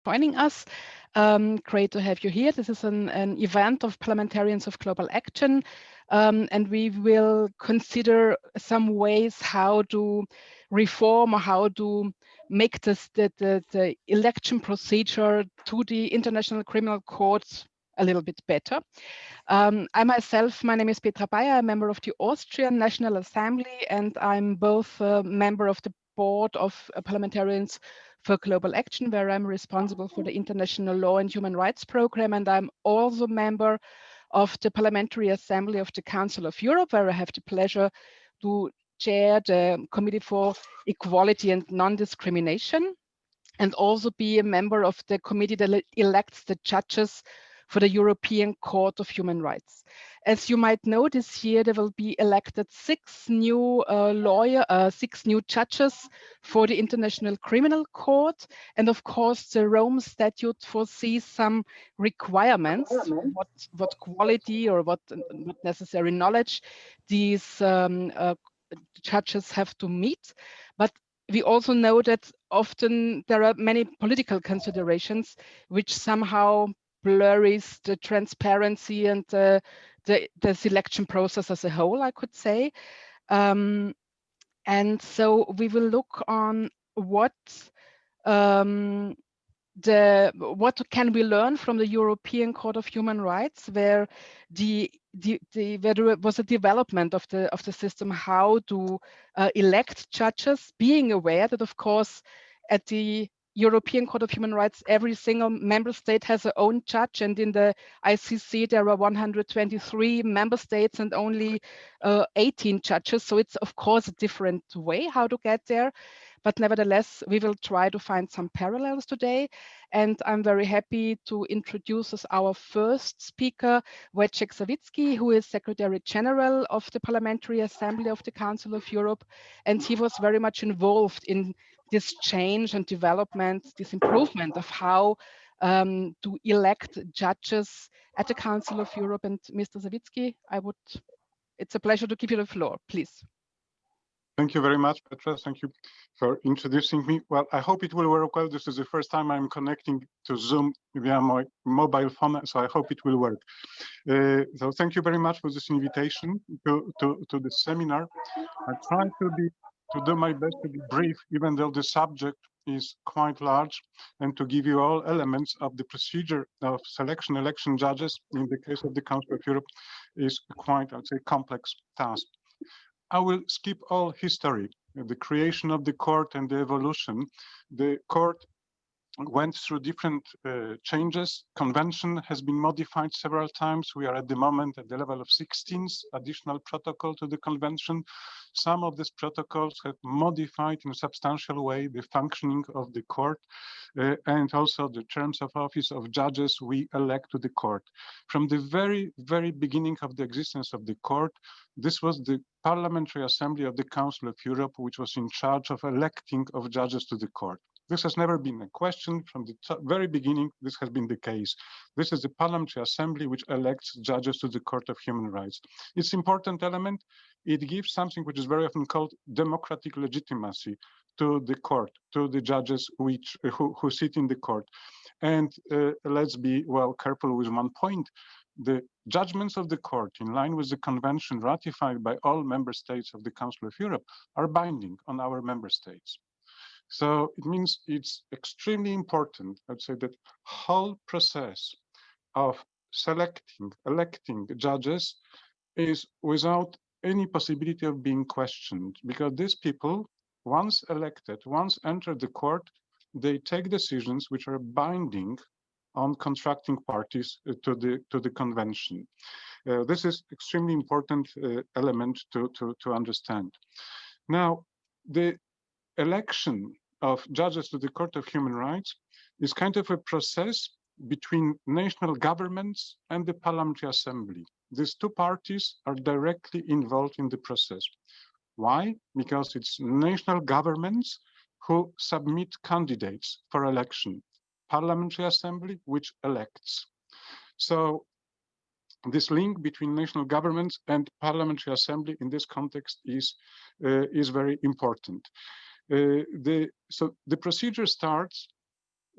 joining us. Great to have you here. This is an event of Parliamentarians of Global Action, and we will consider some ways how to reform or how to make the election procedure to the International Criminal Court a little bit better. I myself, my name is Petra Bayer, I'm a member of the Austrian National Assembly, and I'm both a member of the board of Parliamentarians for Global Action, where I'm responsible for the International Law and Human Rights Program, and I'm also a member of the Parliamentary Assembly of the Council of Europe, where I have the pleasure to chair the Committee for Equality and Non-Discrimination, and also be a member of the committee that elects the judges for the European Court of Human Rights. As you might know, this year there will be elected six new judges for the International Criminal Court. And of course, the Rome Statute foresees some requirements, what quality or what necessary knowledge these judges have to meet. But we also know that often there are many political considerations which somehow blurs the transparency and the selection process as a whole, I could say. And so we will look on what can we learn from the European Court of Human Rights, where there was a development of the system, how to elect judges, being aware that, of course, at the European Court of Human Rights, every single member state has their own judge, and in the ICC there are 123 member states and only 18 judges. So it's of course a different way how to get there. But nevertheless, we will try to find some parallels today. And I'm very happy to introduce as our first speaker, Wojciech Sawicki, who is Secretary General of the Parliamentary Assembly of the Council of Europe. And he was very much involved in this change and development, this improvement of how to elect judges at the Council of Europe. And Mr. Sawicki, it's a pleasure to give you the floor, please. Thank you very much, Petra. Thank you for introducing me. Well, I hope it will work well. This is the first time I'm connecting to Zoom via my mobile phone, so I hope it will work. So thank you very much for this invitation to the seminar. I try to do my best to be brief, even though the subject is quite large, and to give you all elements of the procedure of election judges in the case of the Council of Europe is quite, I'd say, complex task. I will skip all history, the creation of the court and the evolution. The court went through different changes. Convention has been modified several times. We are at the moment at the level of 16th additional protocol to the convention. Some of these protocols have modified in a substantial way the functioning of the court and also the terms of office of judges we elect to the court. From the very, very beginning of the existence of the court, this was the Parliamentary Assembly of the Council of Europe, which was in charge of electing of judges to the court. This has never been a question. From the very beginning, this has been the case. This is the Parliamentary Assembly which elects judges to the Court of Human Rights. It's an important element. It gives something which is very often called democratic legitimacy to the court, to the judges who sit in the court. And let's be well careful with one point. The judgments of the court, in line with the convention ratified by all member states of the Council of Europe, are binding on our member states. So it means it's extremely important, I'd say, that whole process of electing judges is without any possibility of being questioned, because these people, once elected, once entered the court, they take decisions which are binding on contracting parties to the convention. This is extremely important element to understand. Now, the election of judges to the Court of Human Rights is kind of a process between national governments and the Parliamentary Assembly. These two parties are directly involved in the process. Why? Because it's national governments who submit candidates for election. Parliamentary Assembly, which elects. So this link between national governments and Parliamentary Assembly in this context is very important. So the procedure starts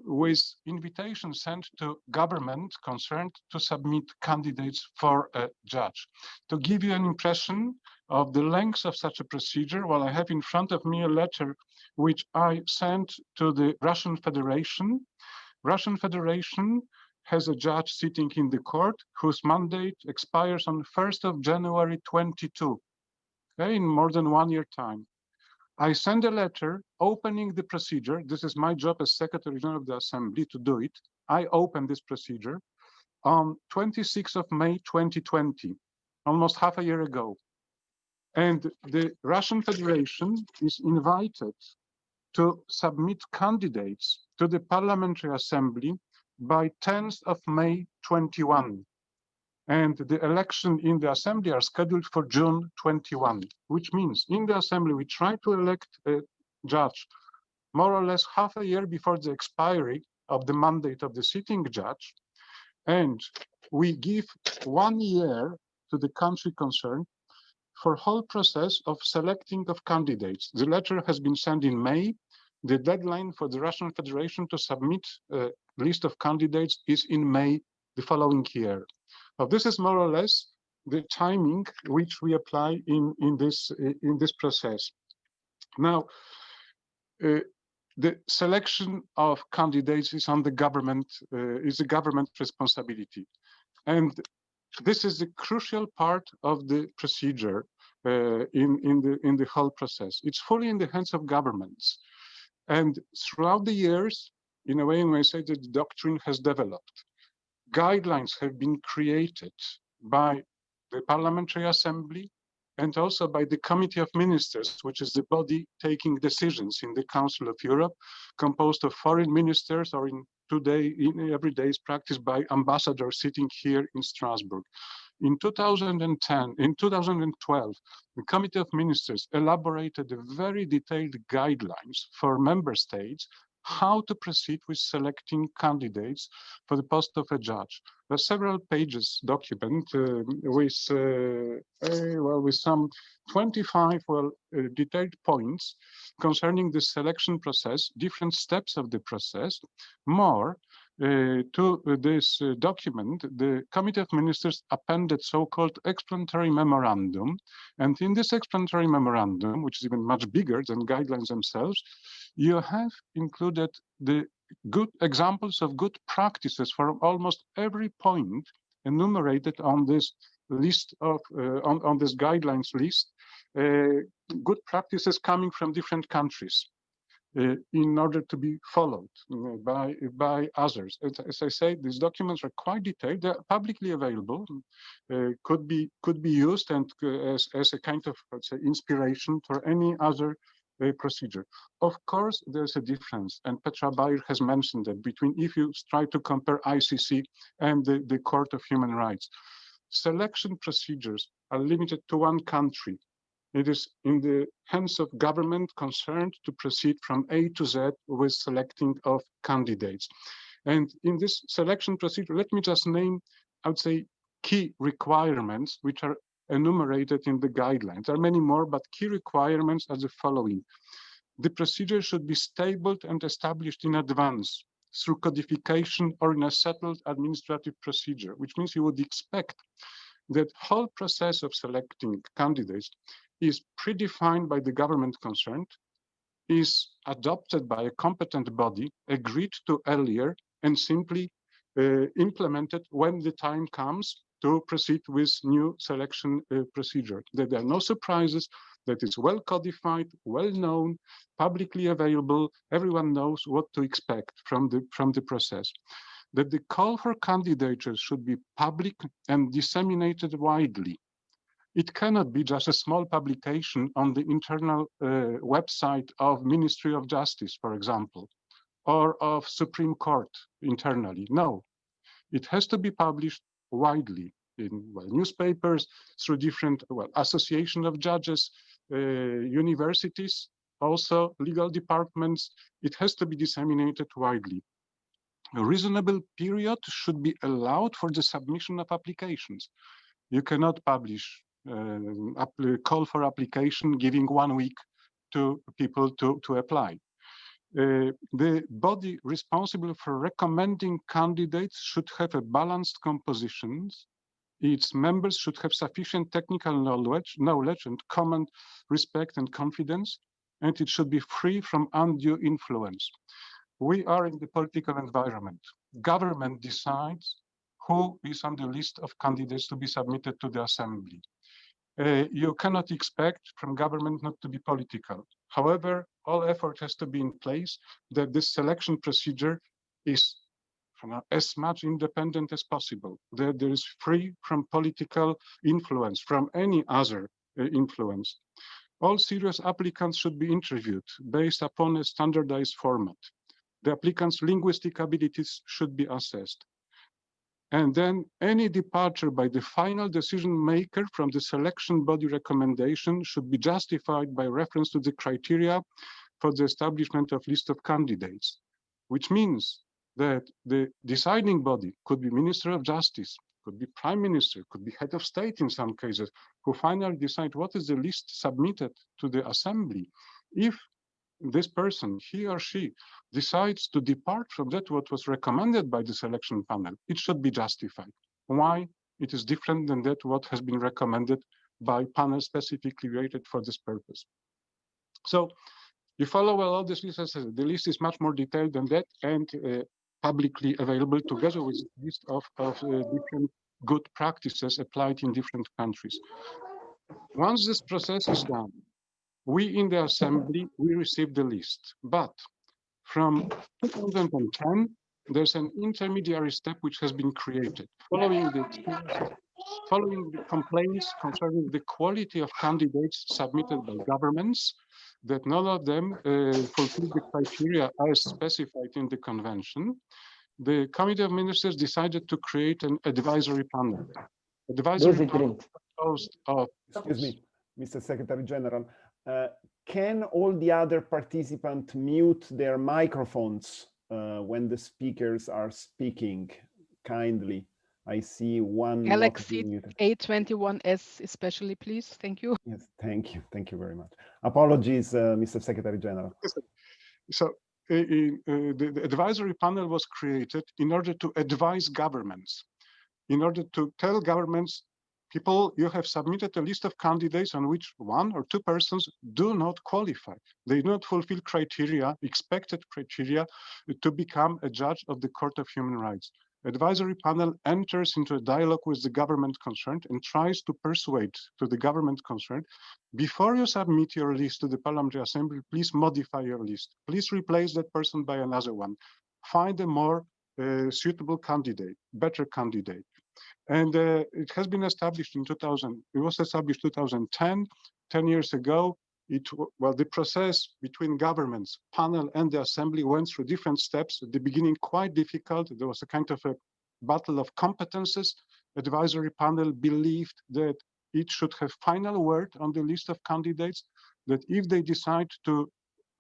with invitation sent to government concerned to submit candidates for a judge. To give you an impression of the length of such a procedure, well, I have in front of me a letter which I sent to the Russian Federation. Russian Federation has a judge sitting in the court whose mandate expires on 1st of January 22, okay, in more than 1 year time. I send a letter opening the procedure. This is my job as Secretary General of the Assembly to do it. I open this procedure on 26th of May 2020, almost half a year ago. And the Russian Federation is invited to submit candidates to the Parliamentary Assembly by 10th of May 21. And the election in the Assembly are scheduled for June 21, which means in the Assembly, we try to elect a judge more or less half a year before the expiry of the mandate of the sitting judge. And we give 1 year to the country concerned for whole process of selecting of candidates. The letter has been sent in May. The deadline for the Russian Federation to submit a list of candidates is in May the following year. Now, this is more or less the timing which we apply in this process. Now, the selection of candidates is on the government, is a government responsibility. And this is the crucial part of the procedure in the whole process. It's fully in the hands of governments. And throughout the years, in a way, you may say that the doctrine has developed. Guidelines have been created by the Parliamentary Assembly and also by the Committee of Ministers, which is the body taking decisions in the Council of Europe, composed of foreign ministers, or in every day's practice by ambassadors sitting here in Strasbourg. In 2012, the Committee of Ministers elaborated a very detailed guidelines for member states how to proceed with selecting candidates for the post of a judge. There are several pages document with some 25 detailed points concerning the selection process, different steps of the process. More, to this document, the Committee of Ministers appended so-called explanatory memorandum. And in this explanatory memorandum, which is even much bigger than guidelines themselves, you have included the good examples of good practices for almost every point enumerated on this list of, on this guidelines list, good practices coming from different countries. In order to be followed by others. As I say, these documents are quite detailed. They're publicly available, could be used and as a kind of, let's say, inspiration for any other procedure. Of course, there's a difference, and Petra Bayer has mentioned that between if you try to compare ICC and the Court of Human Rights. Selection procedures are limited to one country. It is in the hands of government concerned to proceed from A to Z with selecting of candidates. And in this selection procedure, let me just name, I would say, key requirements which are enumerated in the guidelines. There are many more, but key requirements are the following. The procedure should be stabled and established in advance through codification or in a settled administrative procedure, which means you would expect that whole process of selecting candidates is predefined by the government concerned, is adopted by a competent body, agreed to earlier, and simply implemented when the time comes to proceed with new selection procedure. That there are no surprises, that it's well codified, well known, publicly available, everyone knows what to expect from the process. That the call for candidatures should be public and disseminated widely. It cannot be just a small publication on the internal website of Ministry of Justice, for example, or of Supreme Court internally. No, it has to be published widely in newspapers, through different association of judges, universities, also legal departments. It has to be disseminated widely. A reasonable period should be allowed for the submission of applications. You cannot publish call for application giving 1 week to people to apply. The body responsible for recommending candidates should have a balanced composition. Its members should have sufficient technical knowledge and common respect and confidence, and it should be free from undue influence. We are in the political environment. Government decides who is on the list of candidates to be submitted to the assembly. You cannot expect from government not to be political. However, all effort has to be in place that this selection procedure is as much independent as possible, that there is free from political influence, from any other influence. All serious applicants should be interviewed based upon a standardized format. The applicant's linguistic abilities should be assessed. And then any departure by the final decision maker from the selection body recommendation should be justified by reference to the criteria for the establishment of list of candidates, which means that the deciding body could be Minister of Justice, could be Prime Minister, could be Head of State in some cases, who finally decide what is the list submitted to the assembly. If this person, he or she, decides to depart from that what was recommended by the selection panel, it should be justified. Why it is different than that what has been recommended by panel specifically created for this purpose. So you follow all this list. The list is much more detailed than that and publicly available together with a list of different good practices applied in different countries. Once this process is done, we in the assembly, we receive the list. But from 2010, there's an intermediary step which has been created. Following the complaints concerning the quality of candidates submitted by governments, that none of them fulfill the criteria as specified in the convention, the Committee of Ministers decided to create an advisory panel. Advisory panel composed of... Excuse me, Mr. Secretary General. Can all the other participants mute their microphones when the speakers are speaking? Kindly. I see one. Galaxy A21S especially, please. Thank you. Yes, thank you. Thank you very much. Apologies, Mr. Secretary General. So the advisory panel was created in order to advise governments, in order to tell governments, people, you have submitted a list of candidates on which one or two persons do not qualify. They do not fulfill criteria, expected criteria, to become a judge of the Court of Human Rights. Advisory panel enters into a dialogue with the government concerned and tries to persuade to the government concerned, before you submit your list to the Parliamentary Assembly, please modify your list. Please replace that person by another one. Find a more suitable candidate, better candidate. And it has been established in 2000. It was established 2010, 10 years ago. The process between governments, panel, and the assembly went through different steps. At the beginning, quite difficult. There was a kind of a battle of competences. Advisory panel believed that it should have final word on the list of candidates, that if they decide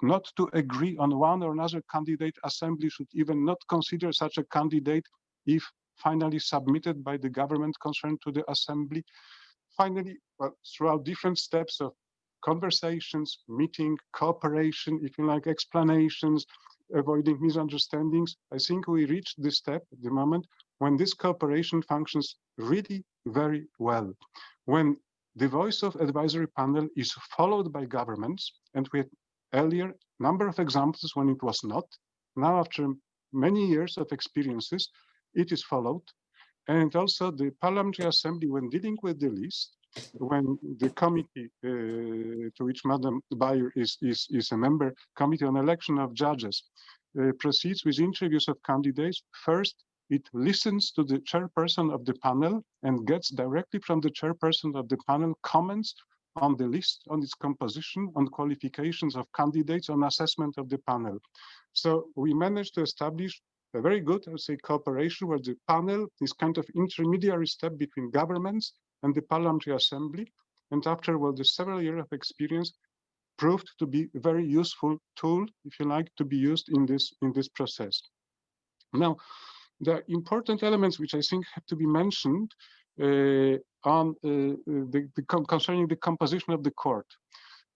not to agree on one or another candidate, assembly should even not consider such a candidate if finally submitted by the government concerned to the assembly. Finally, throughout different steps of conversations, meeting, cooperation, if you like, explanations, avoiding misunderstandings, I think we reached this step at the moment when this cooperation functions really very well. When the voice of advisory panel is followed by governments, and we had earlier number of examples when it was not. Now, after many years of experiences, it is followed. And also the Parliamentary Assembly, when dealing with the list, when the committee to which Madam Bayer is a member, Committee on Election of Judges, proceeds with interviews of candidates, first it listens to the chairperson of the panel and gets directly from the chairperson of the panel comments on the list, on its composition, on qualifications of candidates, on assessment of the panel. So we managed to establish a very good, I would say, cooperation where the panel is kind of intermediary step between governments and the Parliamentary Assembly. And after the several years of experience, proved to be a very useful tool, if you like, to be used in this process. Now, there are important elements which I think have to be mentioned concerning the composition of the court.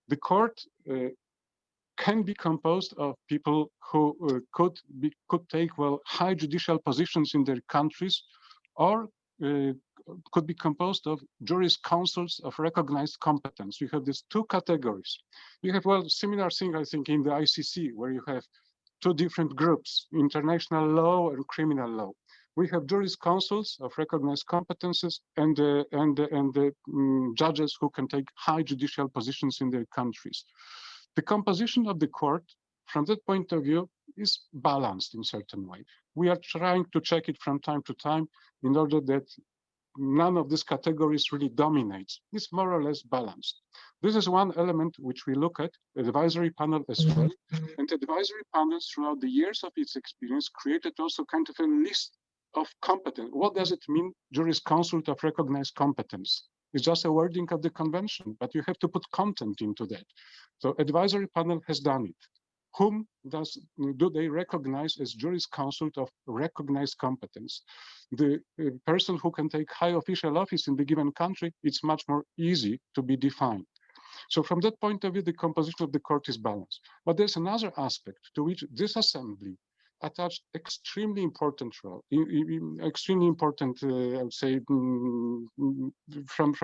The court can be composed of people who could take high judicial positions in their countries, or could be composed of juriscouncils of recognized competence. We have these two categories. We have similar thing, I think, in the ICC, where you have two different groups: international law and criminal law. We have juriscouncils of recognized competences and judges who can take high judicial positions in their countries. The composition of the court, from that point of view, is balanced in a certain way. We are trying to check it from time to time in order that none of these categories really dominates. It's more or less balanced. This is one element which we look at, advisory panel as well. And advisory panels, throughout the years of its experience, created also kind of a list of competence. What does it mean, juriscouncil of recognized competence? It's just a wording of the convention, but you have to put content into that. So advisory panel has done it. Whom do they recognize as juriscounsel of recognized competence? The person who can take high official office in the given country, it's much more easy to be defined. So from that point of view, the composition of the court is balanced. But there's another aspect to which this assembly attached extremely important role, extremely important, I would say, from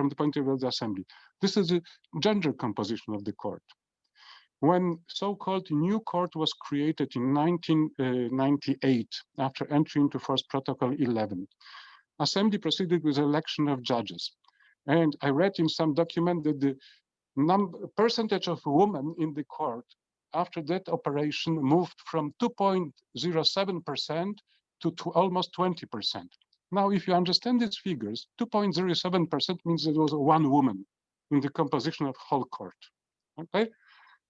the point of view of the assembly. This is the gender composition of the court. When so-called new court was created in 1998, after entry into force Protocol 11, Assembly proceeded with election of judges. And I read in some document that the percentage of women in the court after that operation moved from 2.07% to almost 20%. Now, if you understand these figures, 2.07% means there was one woman in the composition of whole court. Okay.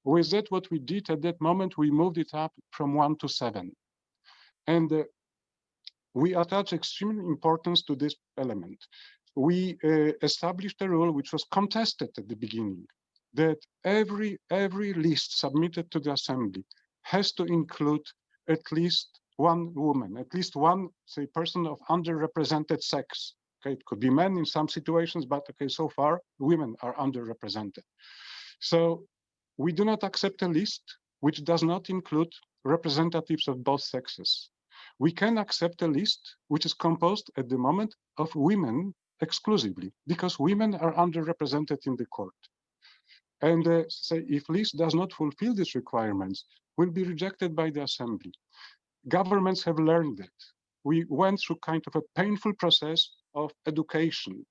With that, what we did at that moment, we moved it up from 1 to 7. And we attach extreme importance to this element. We established a rule which was contested at the beginning, that every list submitted to the assembly has to include at least one woman, at least one, say, person of underrepresented sex. Okay, it could be men in some situations, but okay, so far women are underrepresented. So we do not accept a list which does not include representatives of both sexes. We can accept a list which is composed at the moment of women exclusively, because women are underrepresented in the court. And say if list does not fulfill these requirements, will be rejected by the assembly. Governments have learned that. We went through kind of a painful process of education,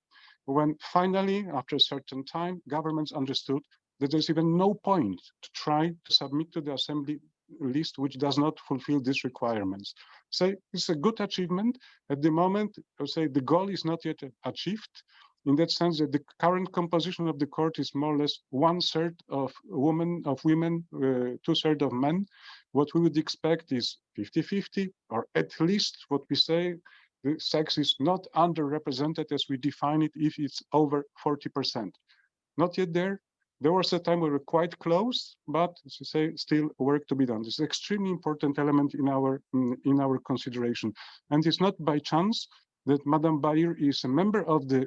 when finally, after a certain time, governments understood that there's even no point to try to submit to the assembly list which does not fulfill these requirements. So it's a good achievement. At the moment, I would say the goal is not yet achieved, in that sense that the current composition of the court is more or less 1/3 of women, 2/3 of men. What we would expect is 50-50, or at least what we say, the sex is not underrepresented as we define it if it's over 40%. Not yet there. There was a time we were quite close, but as you say, still work to be done. This is an extremely important element in our consideration. And it's not by chance that Madame Bayer is a member of the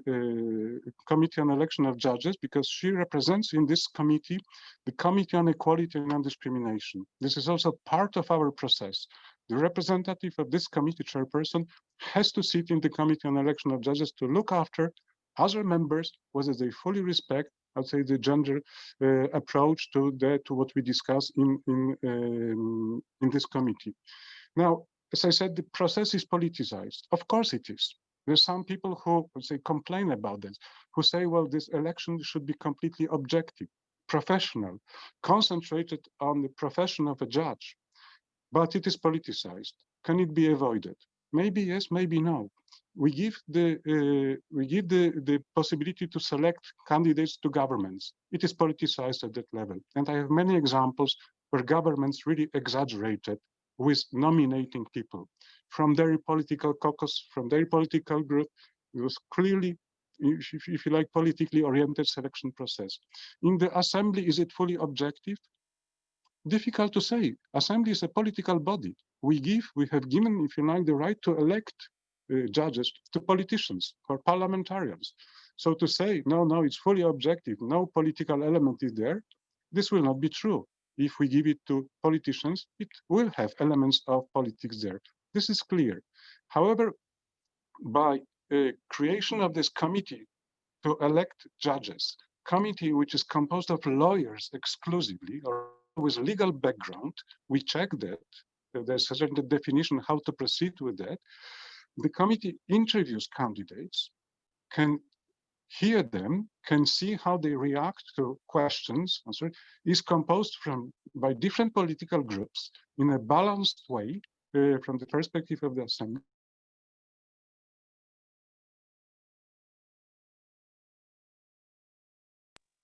Committee on Election of Judges, because she represents in this committee the Committee on Equality and Non-Discrimination. This is also part of our process. The representative of this committee chairperson has to sit in the Committee on Election of Judges to look after other members, whether they fully respect, I'd say, the gender approach to what we discuss in this committee. Now, as I said, the process is politicized. Of course it is. There's some people who say complain about this, who say, well, this election should be completely objective, professional, concentrated on the profession of a judge, but it is politicized. Can it be avoided? Maybe yes, maybe no. We give the possibility to select candidates to governments. It is politicized at that level. And I have many examples where governments really exaggerated with nominating people from their political caucus, from their political group. It was clearly, if you like, politically oriented selection process. In the assembly, is it fully objective? Difficult to say. Assembly is a political body. We have given, if you like, the right to elect judges to politicians or parliamentarians. So to say, no, it's fully objective, no political element is there, this will not be true. if we give it to politicians, it will have elements of politics there. This is clear. However, by creation of this committee to elect judges, committee which is composed of lawyers exclusively or with legal background, we check that. There's a certain definition how to proceed with that. The committee interviews candidates, can hear them, can see how they react to questions, is composed by different political groups in a balanced way from the perspective of the Assembly.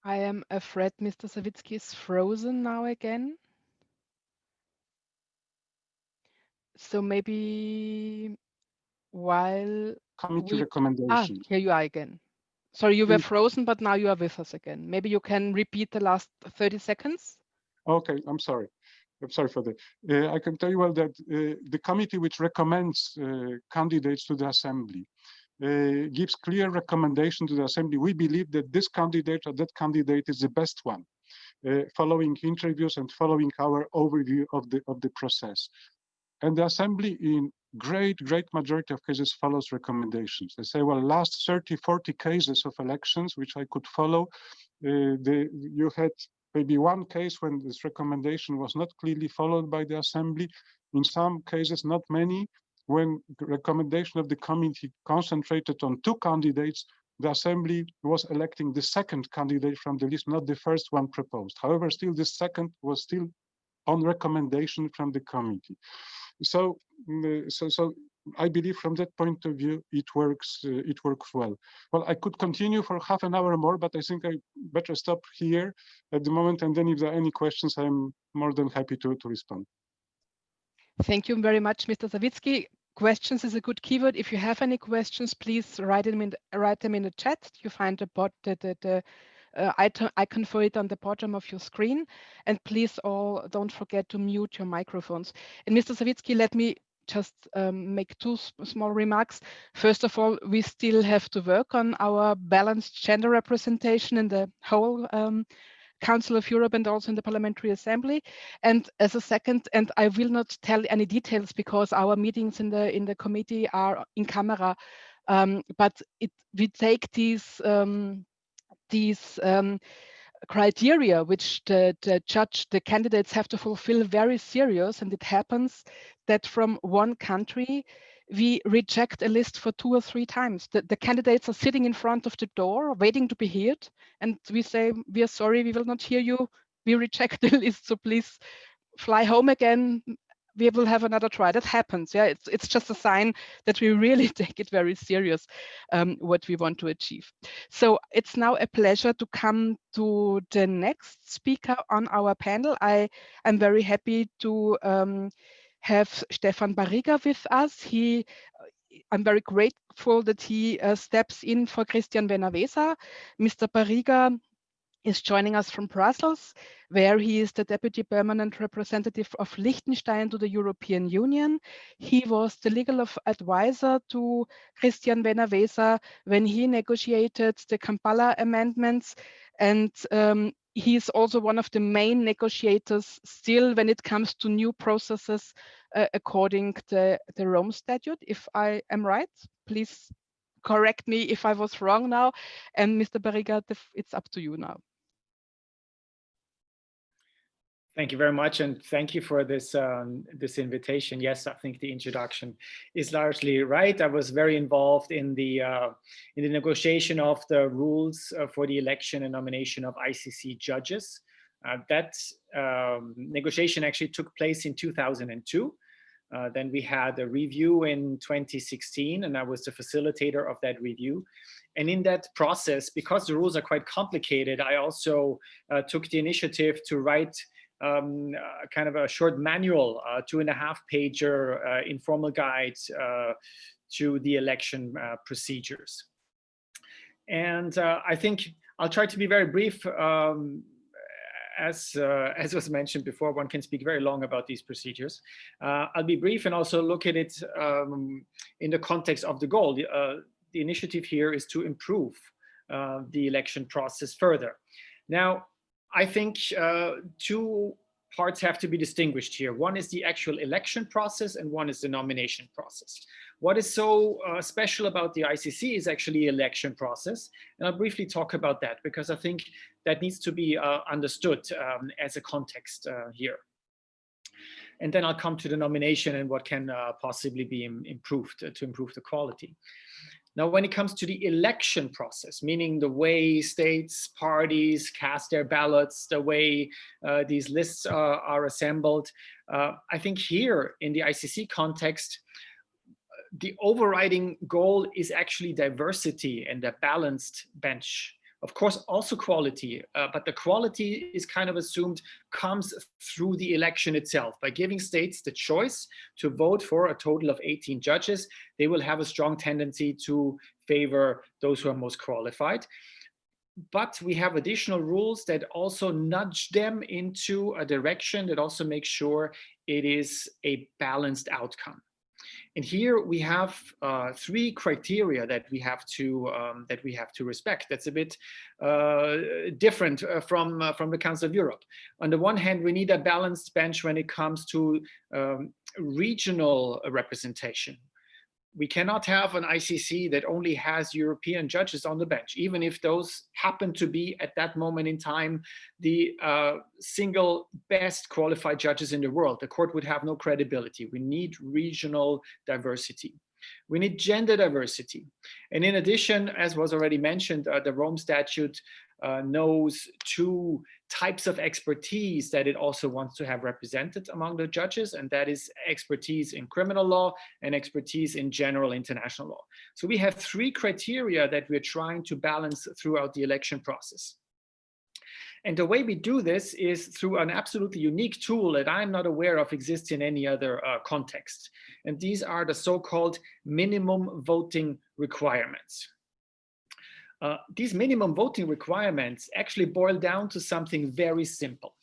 I am afraid Mr. Sawicki is frozen now again. So maybe while committee recommendation. Here you are again. Sorry, you were frozen, but now you are with us again. Maybe you can repeat the last 30 seconds. Okay, I'm sorry. I'm sorry for that. I can tell you well that the committee which recommends candidates to the Assembly gives clear recommendation to the Assembly. We believe that this candidate or that candidate is the best one, following interviews and following our overview of the process. And the Assembly in great majority of cases follows recommendations. They say, well, last 30, 40 cases of elections, which I could follow, you had maybe one case when this recommendation was not clearly followed by the Assembly. In some cases, not many. When the recommendation of the committee concentrated on 2 candidates, the Assembly was electing the second candidate from the list, not the first one proposed. However, still the second was still on recommendation from the committee. So I believe from that point of view, it works well. Well, I could continue for half an hour more, but I think I better stop here at the moment. And then if there are any questions, I'm more than happy to respond. Thank you very much, Mr. Sawicki. Questions is a good keyword. If you have any questions, please write them in the chat. You find the icon for it on the bottom of your screen. And please all don't forget to mute your microphones. And Mr. Sawicki, let me just make 2 small remarks. First of all, we still have to work on our balanced gender representation in the whole Council of Europe and also in the Parliamentary Assembly. And as a second, and I will not tell any details because our meetings in the committee are in camera, but we take these criteria which the candidates have to fulfill very serious, and it happens that from one country we reject a list for 2 or 3 times. The candidates are sitting in front of the door waiting to be heard, and we say, we are sorry, we will not hear you, we reject the list, so please fly home again, we will have another try. That happens. Yeah, it's just a sign that we really take it very serious, what we want to achieve. So it's now a pleasure to come to the next speaker on our panel. I am very happy to have Stefan Barriga with us. I'm very grateful that he steps in for Christian Benavesa. Mr. Barriga is joining us from Brussels, where he is the Deputy Permanent Representative of Liechtenstein to the European Union. He was the legal advisor to Christian Benavesa when he negotiated the Kampala amendments, and he is also one of the main negotiators still when it comes to new processes according to the Rome Statute. If I am right, please correct me if I was wrong now. And Mr. Barriga, it's up to you now. Thank you very much, and thank you for this this invitation. Yes, I think the introduction is largely right. I was very involved in the negotiation of the rules for the election and nomination of ICC judges. That negotiation actually took place in 2002. Then we had a review in 2016, and I was the facilitator of that review. And in that process, because the rules are quite complicated, I also took the initiative to write kind of a short manual, 2.5-pager informal guide to the election procedures. And I think I'll try to be very brief. As was mentioned before, one can speak very long about these procedures. I'll be brief and also look at it in the context of the goal. The initiative here is to improve the election process further. Now, I think 2 parts have to be distinguished here. One is the actual election process and one is the nomination process. What is so special about the ICC is actually the election process. And I'll briefly talk about that because I think that needs to be understood as a context here. And then I'll come to the nomination and what can possibly be improved to improve the quality. Now, when it comes to the election process, meaning the way states, parties cast their ballots, the way these lists are assembled, I think here in the ICC context, the overriding goal is actually diversity and a balanced bench. Of course, also quality, but the quality is kind of assumed comes through the election itself. By giving states the choice to vote for a total of 18 judges, they will have a strong tendency to favor those who are most qualified. But we have additional rules that also nudge them into a direction that also makes sure it is a balanced outcome. And here we have three criteria that we have to respect. That's a bit different from the Council of Europe. On the one hand, we need a balanced bench when it comes to regional representation. We cannot have an ICC that only has European judges on the bench, even if those happen to be at that moment in time the single best qualified judges in the world. The court would have no credibility. We need regional diversity. We need gender diversity. And in addition, as was already mentioned, the Rome Statute knows two types of expertise that it also wants to have represented among the judges, and that is expertise in criminal law and expertise in general international law. So we have three criteria that we're trying to balance throughout the election process. And the way we do this is through an absolutely unique tool that I'm not aware of exists in any other context. And these are the so-called minimum voting requirements. These minimum voting requirements actually boil down to something very simple.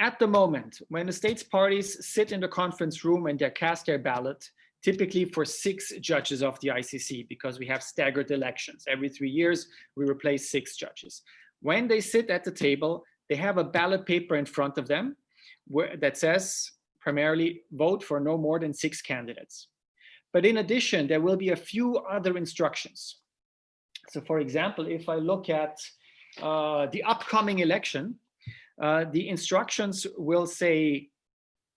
At the moment, when the states parties sit in the conference room and they cast their ballot, typically for 6 judges of the ICC, because we have staggered elections. Every 3 years, we replace 6 judges. When they sit at the table, they have a ballot paper in front of them that says primarily vote for no more than 6 candidates. But in addition, there will be a few other instructions. So for example, if I look at the upcoming election, the instructions will say,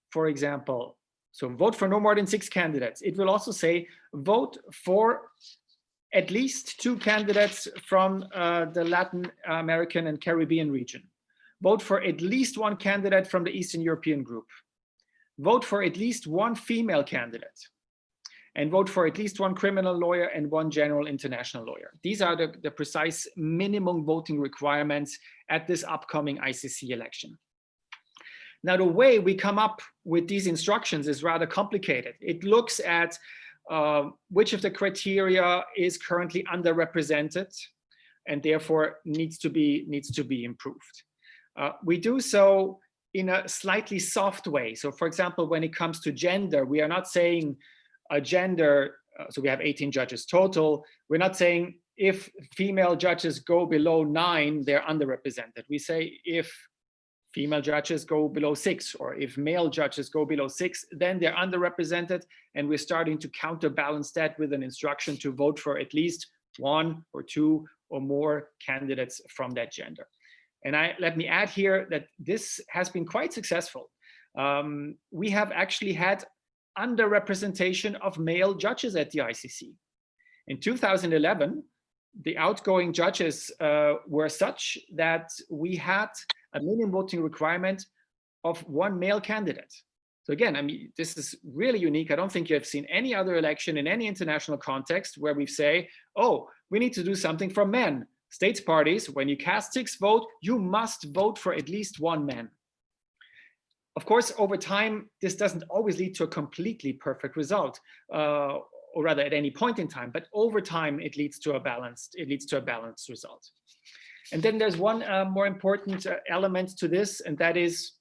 for example, so vote for no more than 6 candidates. It will also say vote for at least 2 candidates from the Latin American and Caribbean region. Vote for at least 1 candidate from the Eastern European group. Vote for at least 1 female candidate. And vote for at least 1 criminal lawyer and 1 general international lawyer. These are the precise minimum voting requirements at this upcoming ICC election. Now, the way we come up with these instructions is rather complicated. It looks at which of the criteria is currently underrepresented and therefore needs to be improved. We do so in a slightly soft way. So for example, when it comes to gender, we are not saying a gender, so we have 18 judges total. We're not saying if female judges go below 9, they're underrepresented. We say if female judges go below 6, or if male judges go below 6, then they're underrepresented. And we're starting to counterbalance that with an instruction to vote for at least 1 or 2 or more candidates from that gender. And let me add here that this has been quite successful. We have actually had underrepresentation of male judges at the ICC. In 2011, the outgoing judges were such that we had a minimum voting requirement of 1 male candidate. So again, I mean, this is really unique. I don't think you have seen any other election in any international context where we say, oh, we need to do something for men. States parties, when you cast 6 votes, you must vote for at least 1 man. Of course, over time, this doesn't always lead to a completely perfect result, or rather at any point in time, but over time, it leads to a balanced result. And then there's one more important element to this, and that is,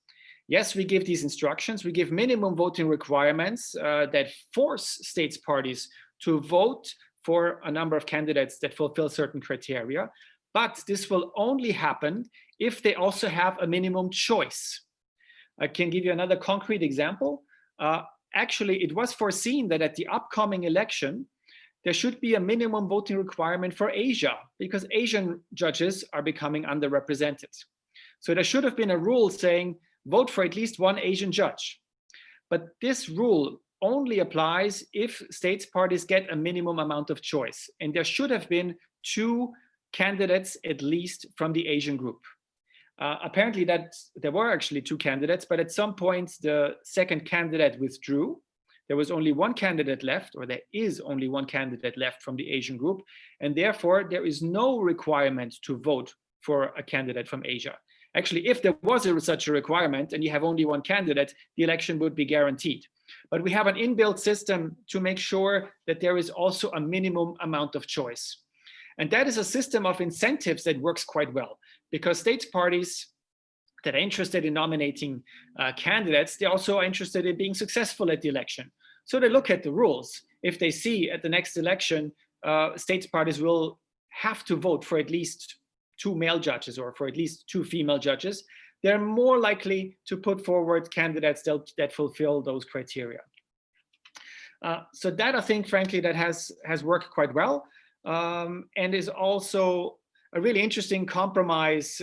yes, we give these instructions, we give minimum voting requirements that force states parties to vote for a number of candidates that fulfill certain criteria, but this will only happen if they also have a minimum choice. I can give you another concrete example. Actually, it was foreseen that at the upcoming election, there should be a minimum voting requirement for Asia, because Asian judges are becoming underrepresented. So there should have been a rule saying, vote for at least one Asian judge. But this rule only applies if states parties get a minimum amount of choice. And there should have been 2 candidates at least from the Asian group. Apparently there were actually 2 candidates, but at some point the second candidate withdrew. There was only 1 candidate left, or there is only 1 candidate left from the Asian group. And therefore there is no requirement to vote for a candidate from Asia. Actually, if there was such a requirement and you have only 1 candidate, the election would be guaranteed. But we have an inbuilt system to make sure that there is also a minimum amount of choice. And that is a system of incentives that works quite well, because states parties that are interested in nominating candidates, they also are interested in being successful at the election. So they look at the rules. If they see at the next election, states parties will have to vote for at least 2 male judges or for at least 2 female judges, they're more likely to put forward candidates that fulfill those criteria. So that, I think, frankly, that has worked quite well, and is also a really interesting compromise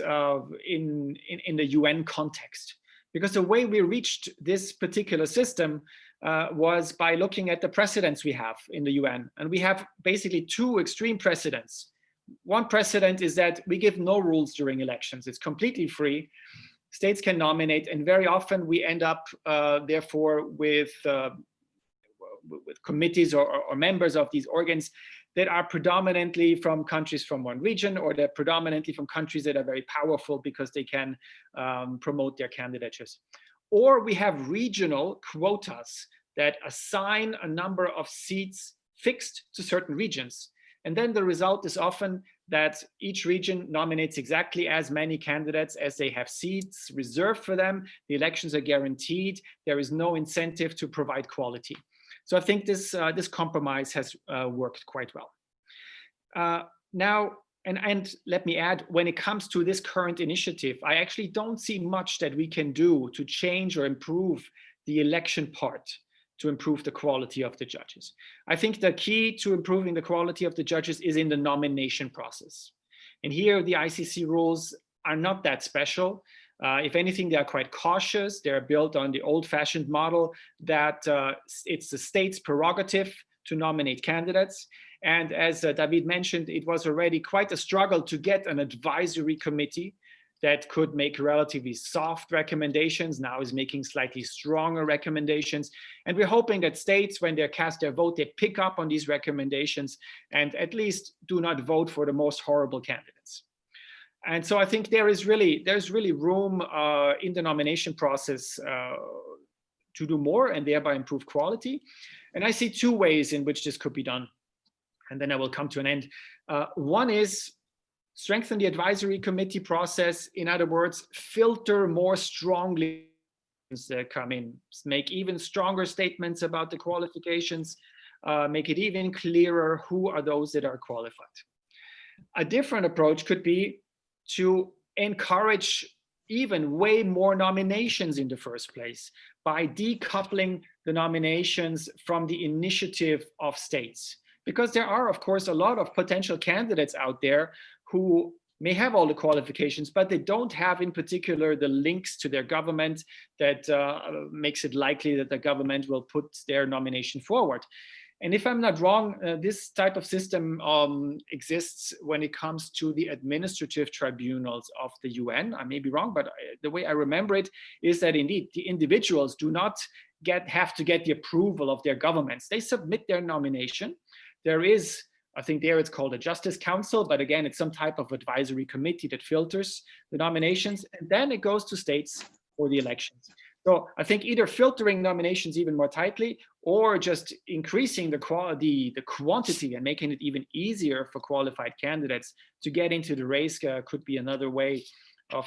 in the UN context. Because the way we reached this particular system was by looking at the precedents we have in the UN. And we have basically 2 extreme precedents. One precedent is that we give no rules during elections. It's completely free. States can nominate, and very often we end up, therefore, with committees or members of these organs that are predominantly from countries from one region, or they're predominantly from countries that are very powerful because they can promote their candidatures. Or we have regional quotas that assign a number of seats fixed to certain regions. And then the result is often that each region nominates exactly as many candidates as they have seats reserved for them. The elections are guaranteed. There is no incentive to provide quality. So I think this compromise has worked quite well. Now, and let me add, when it comes to this current initiative, I actually don't see much that we can do to change or improve the election part, to improve the quality of the judges. I think the key to improving the quality of the judges is in the nomination process. And here the ICC rules are not that special. If anything, they are quite cautious. They're built on the old-fashioned model that it's the state's prerogative to nominate candidates. And as David mentioned, it was already quite a struggle to get an advisory committee that could make relatively soft recommendations, now is making slightly stronger recommendations. And we're hoping that states, when they cast their vote, they pick up on these recommendations and at least do not vote for the most horrible candidates. And so I think there's really room in the nomination process to do more and thereby improve quality. And I see 2 ways in which this could be done. And then I will come to an end. One is strengthen the advisory committee process. In other words, filter more strongly that come in, make even stronger statements about the qualifications, make it even clearer who are those that are qualified. A different approach could be to encourage even way more nominations in the first place by decoupling the nominations from the initiative of states. Because there are, of course, a lot of potential candidates out there who may have all the qualifications, but they don't have in particular the links to their government that makes it likely that the government will put their nomination forward. And if I'm not wrong, this type of system exists when it comes to the administrative tribunals of the UN. I may be wrong, but the way I remember it is that indeed the individuals do not have to get the approval of their governments. They submit their nomination. There is, I think there it's called a Justice Council, but again, it's some type of advisory committee that filters the nominations, and then it goes to states for the elections. So I think either filtering nominations even more tightly or just increasing the quantity and making it even easier for qualified candidates to get into the race could be another way of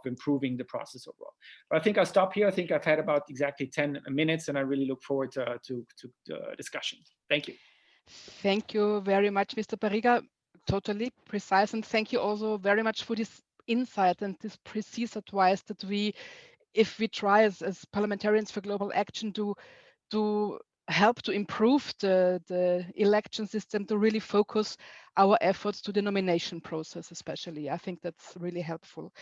improving the process overall. But I think I'll stop here. I think I've had about exactly 10 minutes and I really look forward to discussion. Thank you. Thank you very much, Mr. Barriga. Totally precise. And thank you also very much for this insight and this precise advice that we if we try as Parliamentarians for Global Action to help to improve the election system, to really focus our efforts to the nomination process, especially. I think that's really helpful.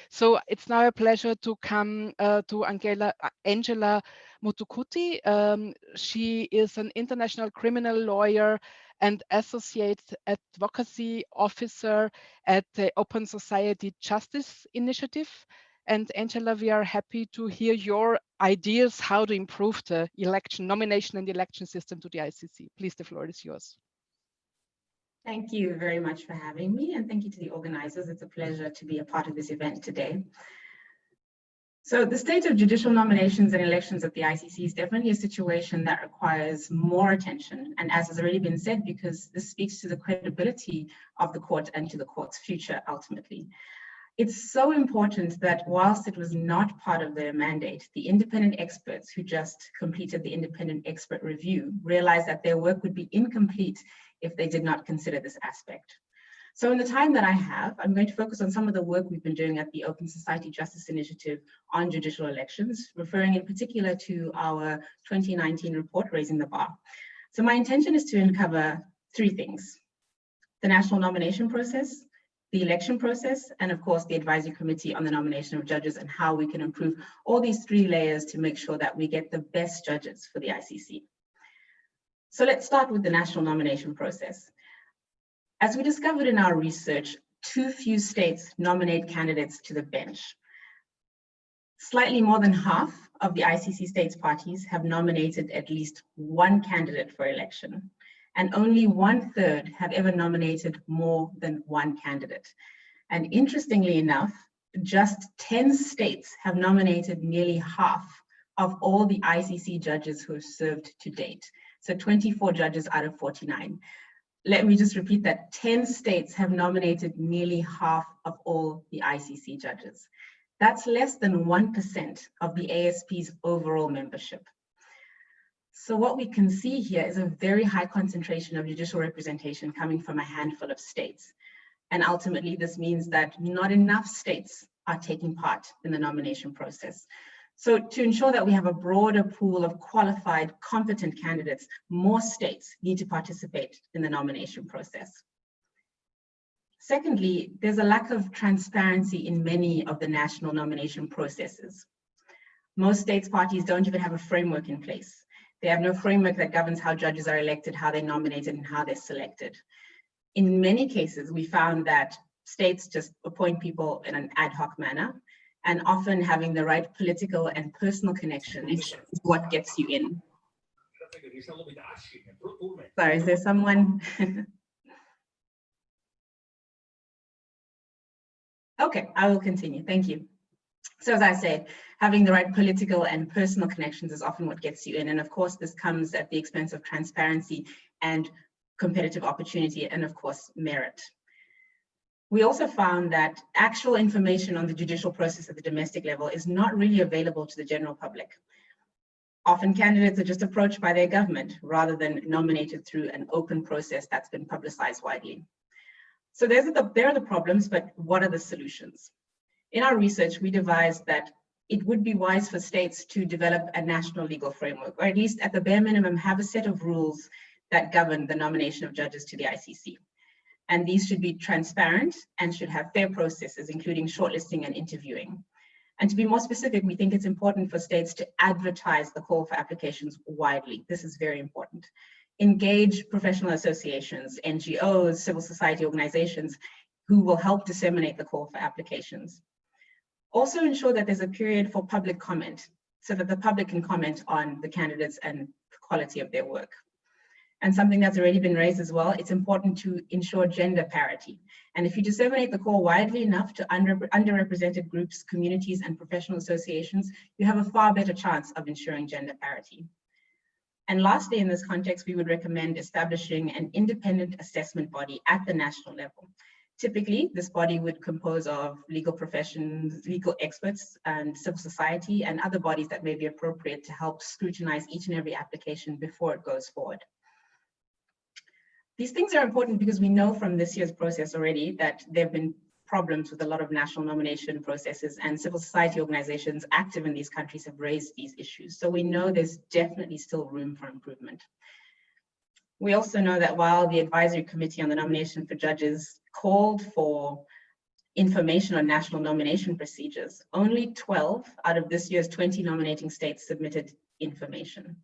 So it's now a pleasure to come to Angela Mutukuti. She is an international criminal lawyer and associate advocacy officer at the Open Society Justice Initiative. And Angela, we are happy to hear your ideas how to improve the election, nomination and election system to the ICC. Please, the floor is yours. Thank you very much for having me, and thank you to the organizers. It's a pleasure to be a part of this event today. So the state of judicial nominations and elections at the ICC is definitely a situation that requires more attention. And as has already been said, because this speaks to the credibility of the court and to the court's future ultimately. It's so important that whilst it was not part of their mandate, the independent experts who just completed the independent expert review realized that their work would be incomplete if they did not consider this aspect. So in the time that I have, I'm going to focus on some of the work we've been doing at the Open Society Justice Initiative on judicial elections, referring in particular to our 2019 report, Raising the Bar. So my intention is to uncover three things: the national nomination process, the election process, and of course, the advisory committee on the nomination of judges, and how we can improve all these three layers to make sure that we get the best judges for the ICC. So let's start with the national nomination process. As we discovered in our research, too few states nominate candidates to the bench. Slightly more than half of the ICC states parties have nominated at least one candidate for election, and only 1/3 have ever nominated more than one candidate. And interestingly enough, just 10 states have nominated nearly half of all the ICC judges who have served to date. So 24 judges out of 49. Let me just repeat that: 10 states have nominated nearly half of all the ICC judges. That's less than 1% of the ASP's overall membership. So what we can see here is a very high concentration of judicial representation coming from a handful of states. And ultimately, this means that not enough states are taking part in the nomination process. So to ensure that we have a broader pool of qualified, competent candidates, more states need to participate in the nomination process. Secondly, there's a lack of transparency in many of the national nomination processes. Most states parties don't even have a framework in place. They have no framework that governs how judges are elected, how they're nominated, and how they're selected. In many cases, we found that states just appoint people in an ad hoc manner, and often having the right political and personal connections is what gets you in. Sorry, is there someone? Okay, I will continue, thank you. So as I said, having the right political and personal connections is often what gets you in. And of course, this comes at the expense of transparency and competitive opportunity, and of course, merit. We also found that actual information on the judicial process at the domestic level is not really available to the general public. Often candidates are just approached by their government rather than nominated through an open process that's been publicized widely. So there are the problems, but what are the solutions? In our research, we devised that it would be wise for states to develop a national legal framework, or at least at the bare minimum, have a set of rules that govern the nomination of judges to the ICC. And these should be transparent and should have fair processes, including shortlisting and interviewing. And to be more specific, we think it's important for states to advertise the call for applications widely. This is very important. Engage professional associations, NGOs, civil society organizations who will help disseminate the call for applications. Also ensure that there's a period for public comment so that the public can comment on the candidates and the quality of their work. And something that's already been raised as well, it's important to ensure gender parity. And if you disseminate the call widely enough to underrepresented groups, communities, and professional associations, you have a far better chance of ensuring gender parity. And lastly, in this context, we would recommend establishing an independent assessment body at the national level. Typically, this body would compose of legal professions, legal experts, and civil society, and other bodies that may be appropriate to help scrutinize each and every application before it goes forward. These things are important because we know from this year's process already that there have been problems with a lot of national nomination processes, and civil society organizations active in these countries have raised these issues. So we know there's definitely still room for improvement. We also know that while the Advisory Committee on the Nomination for Judges called for information on national nomination procedures, only 12 out of this year's 20 nominating states submitted information.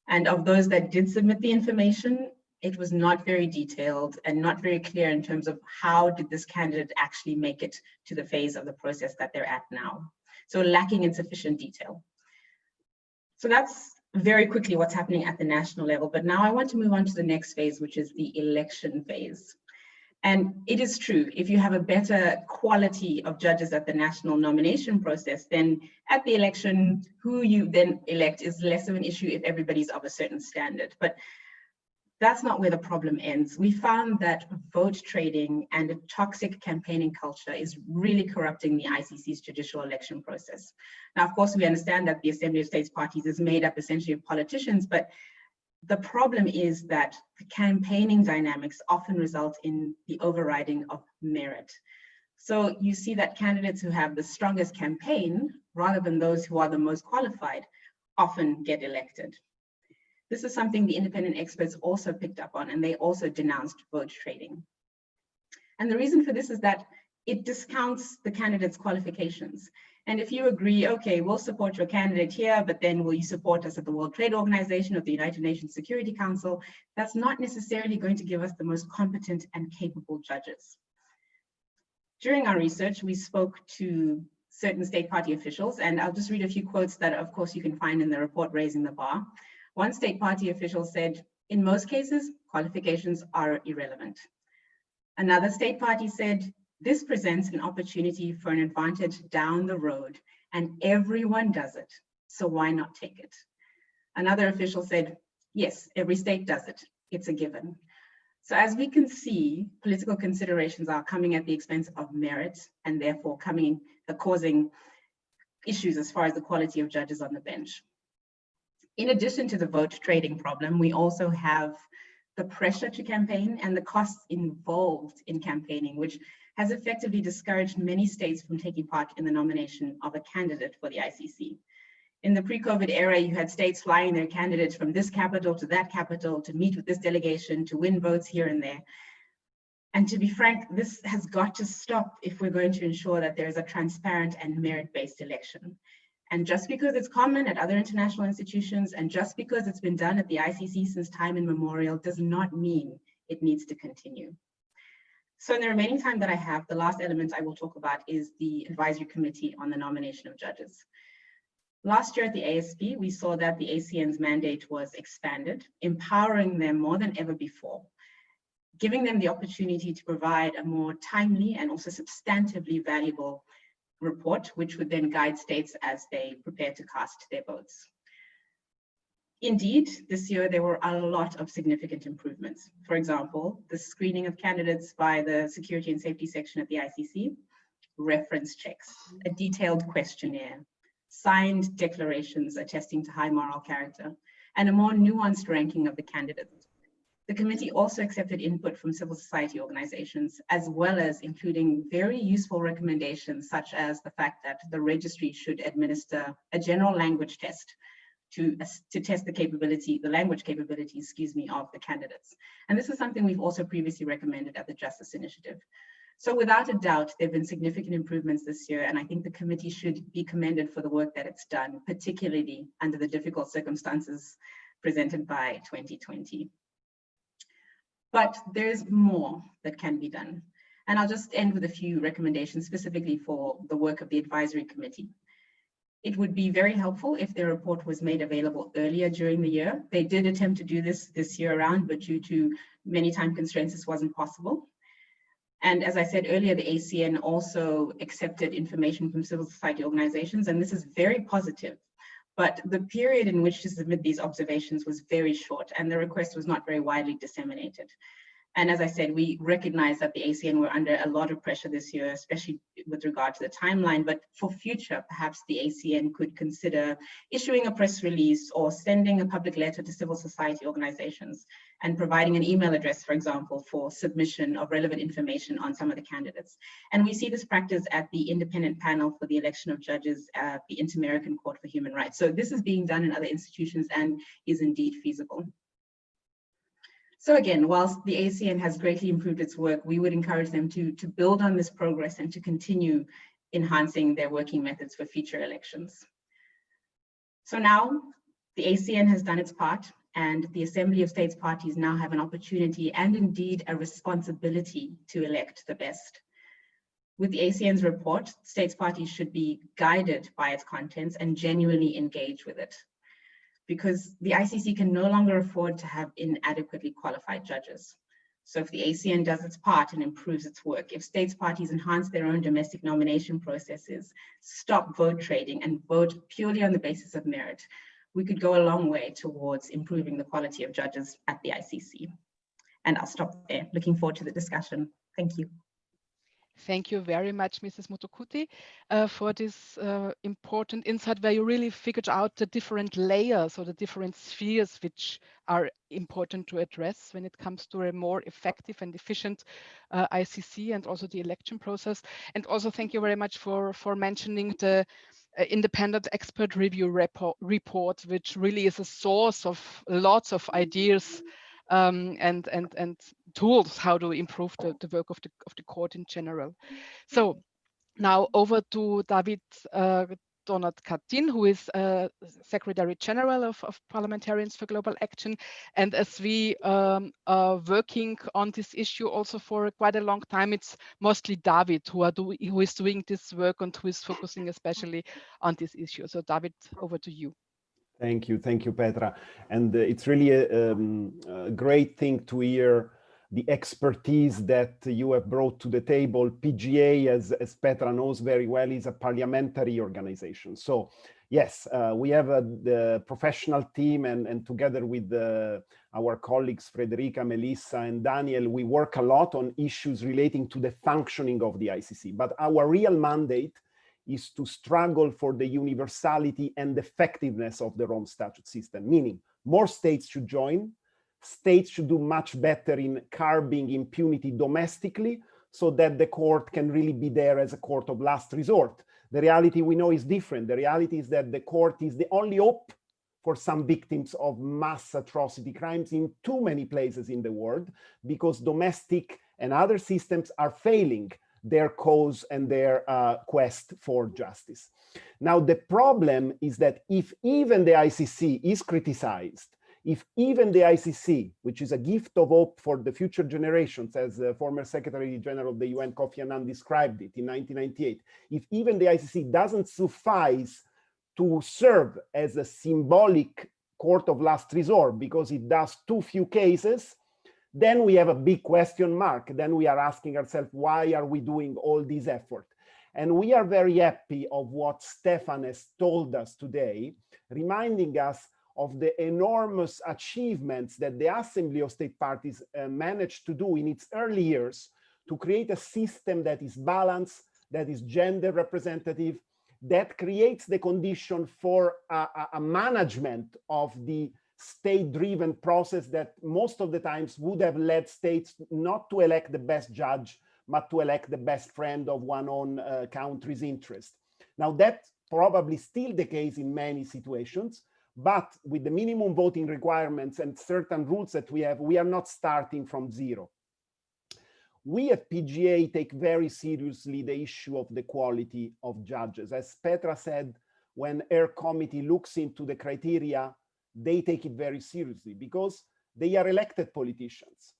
And of those that did submit the information, it was not very detailed and not very clear in terms of how did this candidate actually make it to the phase of the process that they're at now. So lacking in sufficient detail. So that's very quickly what's happening at the national level. But now I want to move on to the next phase, which is the election phase. And it is true, if you have a better quality of judges at the national nomination process, then at the election, who you then elect is less of an issue if everybody's of a certain standard. But that's not where the problem ends. We found that vote trading and a toxic campaigning culture is really corrupting the ICC's judicial election process. Now, of course, we understand that the Assembly of States Parties is made up essentially of politicians, but the problem is that the campaigning dynamics often result in the overriding of merit. So you see that candidates who have the strongest campaign, rather than those who are the most qualified, often get elected. This is something the independent experts also picked up on, and they also denounced vote trading. And the reason for this is that it discounts the candidate's qualifications. And if you agree, okay, we'll support your candidate here, but then will you support us at the World Trade Organization or the United Nations Security Council? That's not necessarily going to give us the most competent and capable judges. During our research, we spoke to certain state party officials, and I'll just read a few quotes that, of course, you can find in the report Raising the Bar. One state party official said, in most cases, qualifications are irrelevant. Another state party said, this presents an opportunity for an advantage down the road, and everyone does it, so why not take it? Another official said, yes, every state does it, it's a given. So as we can see, political considerations are coming at the expense of merit, and therefore causing issues as far as the quality of judges on the bench. In addition to the vote trading problem, we also have the pressure to campaign and the costs involved in campaigning, which has effectively discouraged many states from taking part in the nomination of a candidate for the ICC. In the pre-COVID era, you had states flying their candidates from this capital to that capital to meet with this delegation, to win votes here and there. And to be frank, this has got to stop if we're going to ensure that there is a transparent and merit-based election. And just because it's common at other international institutions, and just because it's been done at the ICC since time immemorial, does not mean it needs to continue. So in the remaining time that I have, the last element I will talk about is the Advisory Committee on the Nomination of Judges. Last year at the ASB, we saw that the ACN's mandate was expanded, empowering them more than ever before, giving them the opportunity to provide a more timely and also substantively valuable report, which would then guide states as they prepare to cast their votes. Indeed, this year there were a lot of significant improvements. For example, the screening of candidates by the Security and Safety section at the ICC, reference checks, a detailed questionnaire, signed declarations attesting to high moral character, and a more nuanced ranking of the candidates. The committee also accepted input from civil society organizations, as well as including very useful recommendations, such as the fact that the registry should administer a general language test to test the language capability, of the candidates. And this is something we've also previously recommended at the Justice Initiative. So without a doubt, there have been significant improvements this year, and I think the committee should be commended for the work that it's done, particularly under the difficult circumstances presented by 2020. But there's more that can be done. And I'll just end with a few recommendations specifically for the work of the Advisory Committee. It would be very helpful if their report was made available earlier during the year. They did attempt to do this year around, but due to many time constraints, this wasn't possible. And as I said earlier, the ACN also accepted information from civil society organizations, and this is very positive. But the period in which to submit these observations was very short, and the request was not very widely disseminated. And as I said, we recognize that the ACN were under a lot of pressure this year, especially with regard to the timeline. But for future, perhaps the ACN could consider issuing a press release or sending a public letter to civil society organizations and providing an email address, for example, for submission of relevant information on some of the candidates. And we see this practice at the independent panel for the election of judges at the Inter-American Court for Human Rights. So this is being done in other institutions and is indeed feasible. So again, whilst the ACN has greatly improved its work, we would encourage them to build on this progress and to continue enhancing their working methods for future elections. So now the ACN has done its part, and the Assembly of States Parties now have an opportunity and indeed a responsibility to elect the best. With the ACN's report, States Parties should be guided by its contents and genuinely engage with it, because the ICC can no longer afford to have inadequately qualified judges. So if the ACN does its part and improves its work, if states parties enhance their own domestic nomination processes, stop vote trading and vote purely on the basis of merit, we could go a long way towards improving the quality of judges at the ICC. And I'll stop there. Looking forward to the discussion. Thank you. Thank you very much, Mrs. Mutokuti, for this important insight where you really figured out the different layers or the different spheres which are important to address when it comes to a more effective and efficient ICC and also the election process. And also thank you very much for mentioning the independent expert review report, which really is a source of lots of ideas and tools how to improve the work of the court in general. So now over to David Donat-Katin, who is Secretary General of Parliamentarians for Global Action. And as we are working on this issue also for quite a long time, it's mostly David who is doing this work and who is focusing especially on this issue. So David, over to you. Thank you, Petra. And it's really a great thing to hear the expertise that you have brought to the table. PGA, as Petra knows very well, is a parliamentary organization. So yes, we have the professional team, and together with our colleagues, Frederica, Melissa, and Daniel, we work a lot on issues relating to the functioning of the ICC. But our real mandate is to struggle for the universality and effectiveness of the Rome Statute system, meaning more states should join, states should do much better in curbing impunity domestically so that the court can really be there as a court of last resort. The reality we know is different. The reality is that the court is the only hope for some victims of mass atrocity crimes in too many places in the world, because domestic and other systems are failing their cause and their quest for justice. Now, the problem is that if even the ICC is criticized, if even the ICC, which is a gift of hope for the future generations, as former Secretary General of the UN Kofi Annan described it in 1998, if even the ICC doesn't suffice to serve as a symbolic court of last resort because it does too few cases, then we have a big question mark. Then we are asking ourselves, why are we doing all this effort? And we are very happy of what Stefan has told us today, reminding us of the enormous achievements that the Assembly of State Parties managed to do in its early years to create a system that is balanced, that is gender representative, that creates the condition for a management of the state-driven process that most of the times would have led states not to elect the best judge, but to elect the best friend of one own country's interest. Now, that's probably still the case in many situations, but with the minimum voting requirements and certain rules that we have, we are not starting from zero. We at PGA take very seriously the issue of the quality of judges. As Petra said, when her committee looks into the criteria, they take it very seriously because they are elected politicians.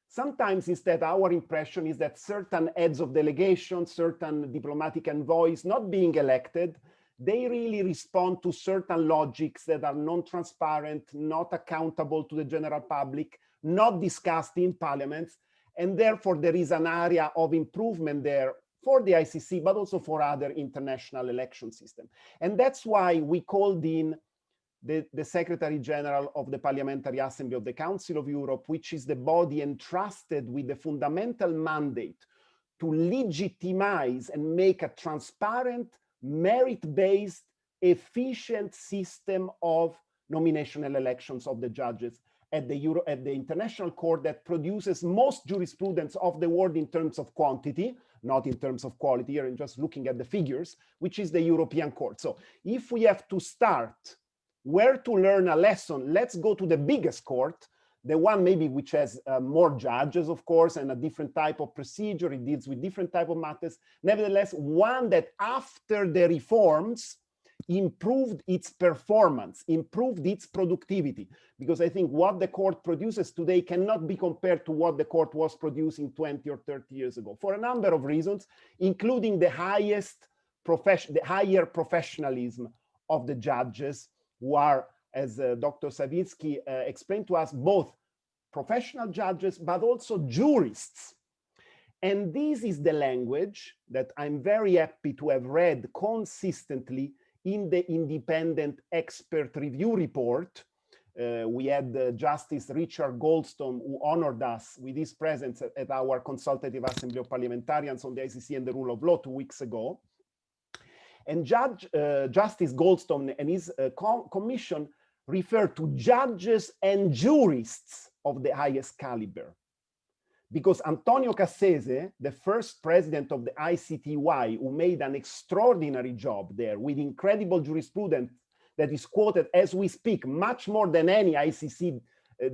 Sometimes instead, our impression is that certain heads of delegation, certain diplomatic envoys not being elected, they really respond to certain logics that are non-transparent, not accountable to the general public, not discussed in parliaments, and therefore there is an area of improvement there for the ICC, but also for other international election systems. And that's why we called in the Secretary General of the Parliamentary Assembly of the Council of Europe, which is the body entrusted with the fundamental mandate to legitimize and make a transparent, merit-based, efficient system of nomination and elections of the judges at the International Court that produces most jurisprudence of the world in terms of quantity, not in terms of quality, here and just looking at the figures, which is the European Court. So if we have to start where to learn a lesson, let's go to the biggest court, the one maybe which has more judges, of course, and a different type of procedure. It deals with different type of matters. Nevertheless, one that after the reforms improved its performance, improved its productivity, because I think what the court produces today cannot be compared to what the court was producing 20 or 30 years ago, for a number of reasons, including the higher professionalism of the judges, who are, as Dr. Sawicki explained to us, both professional judges, but also jurists. And this is the language that I'm very happy to have read consistently in the independent expert review report. We had Justice Richard Goldstone, who honored us with his presence at our Consultative Assembly of Parliamentarians on the ICC and the rule of law 2 weeks ago. And Justice Goldstone and his commission refer to judges and jurists of the highest caliber. Because Antonio Cassese, the first president of the ICTY, who made an extraordinary job there with incredible jurisprudence that is quoted as we speak, much more than any ICC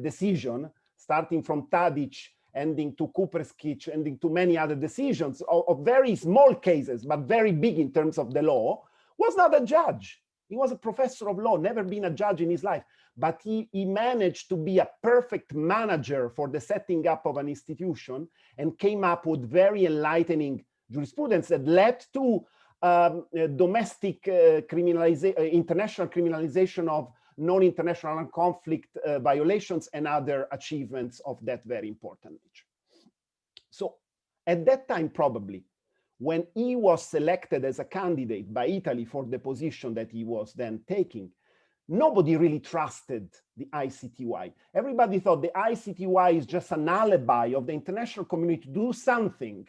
decision, starting from Tadic, ending to Kuperskich, ending to many other decisions of very small cases, but very big in terms of the law, was not a judge. He was a professor of law, never been a judge in his life, but he managed to be a perfect manager for the setting up of an institution and came up with very enlightening jurisprudence that led to domestic international criminalization of non-international armed conflict violations and other achievements of that very important nature. So at that time, probably, when he was selected as a candidate by Italy for the position that he was then taking, nobody really trusted the ICTY. Everybody thought the ICTY is just an alibi of the international community to do something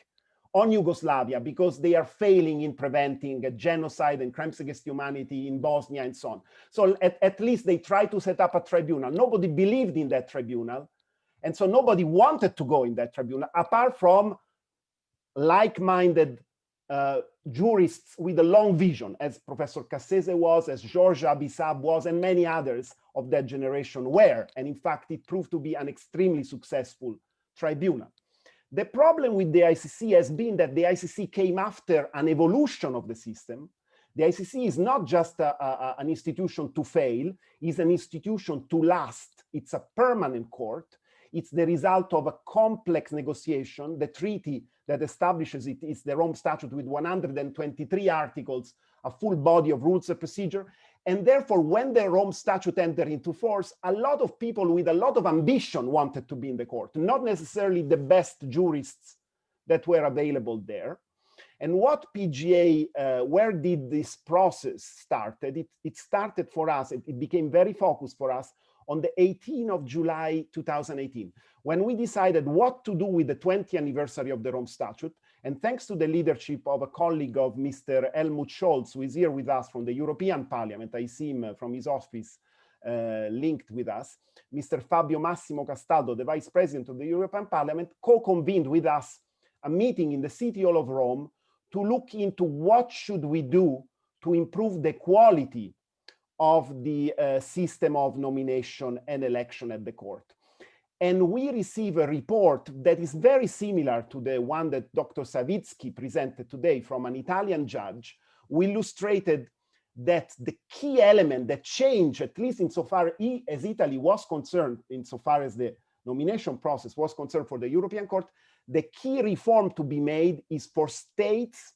on Yugoslavia because they are failing in preventing a genocide and crimes against humanity in Bosnia and so on. So at least they tried to set up a tribunal. Nobody believed in that tribunal. And so nobody wanted to go in that tribunal, apart from like-minded jurists with a long vision, as Professor Cassese was, as Georges Abissab was, and many others of that generation were. And in fact, it proved to be an extremely successful tribunal. The problem with the ICC has been that the ICC came after an evolution of the system. The ICC is not just an institution to fail, it's an institution to last. It's a permanent court. It's the result of a complex negotiation. The treaty that establishes it is the Rome Statute with 123 articles, a full body of rules and procedure. And therefore, when the Rome Statute entered into force, a lot of people with a lot of ambition wanted to be in the court, not necessarily the best jurists that were available there. And what PGA, where did this process started? It started for us, it became very focused for us on the 18th of July, 2018, when we decided what to do with the 20th anniversary of the Rome Statute. And thanks to the leadership of a colleague of Mr. Helmut Scholz, who is here with us from the European Parliament, I see him from his office linked with us, Mr. Fabio Massimo Castaldo, the Vice President of the European Parliament, co-convened with us a meeting in the City Hall of Rome to look into what should we do to improve the quality of the system of nomination and election at the court. And we receive a report that is very similar to the one that Dr. Sawicki presented today from an Italian judge, who illustrated that the key element that changed, at least insofar as Italy was concerned, insofar as the nomination process was concerned for the European Court, the key reform to be made is for states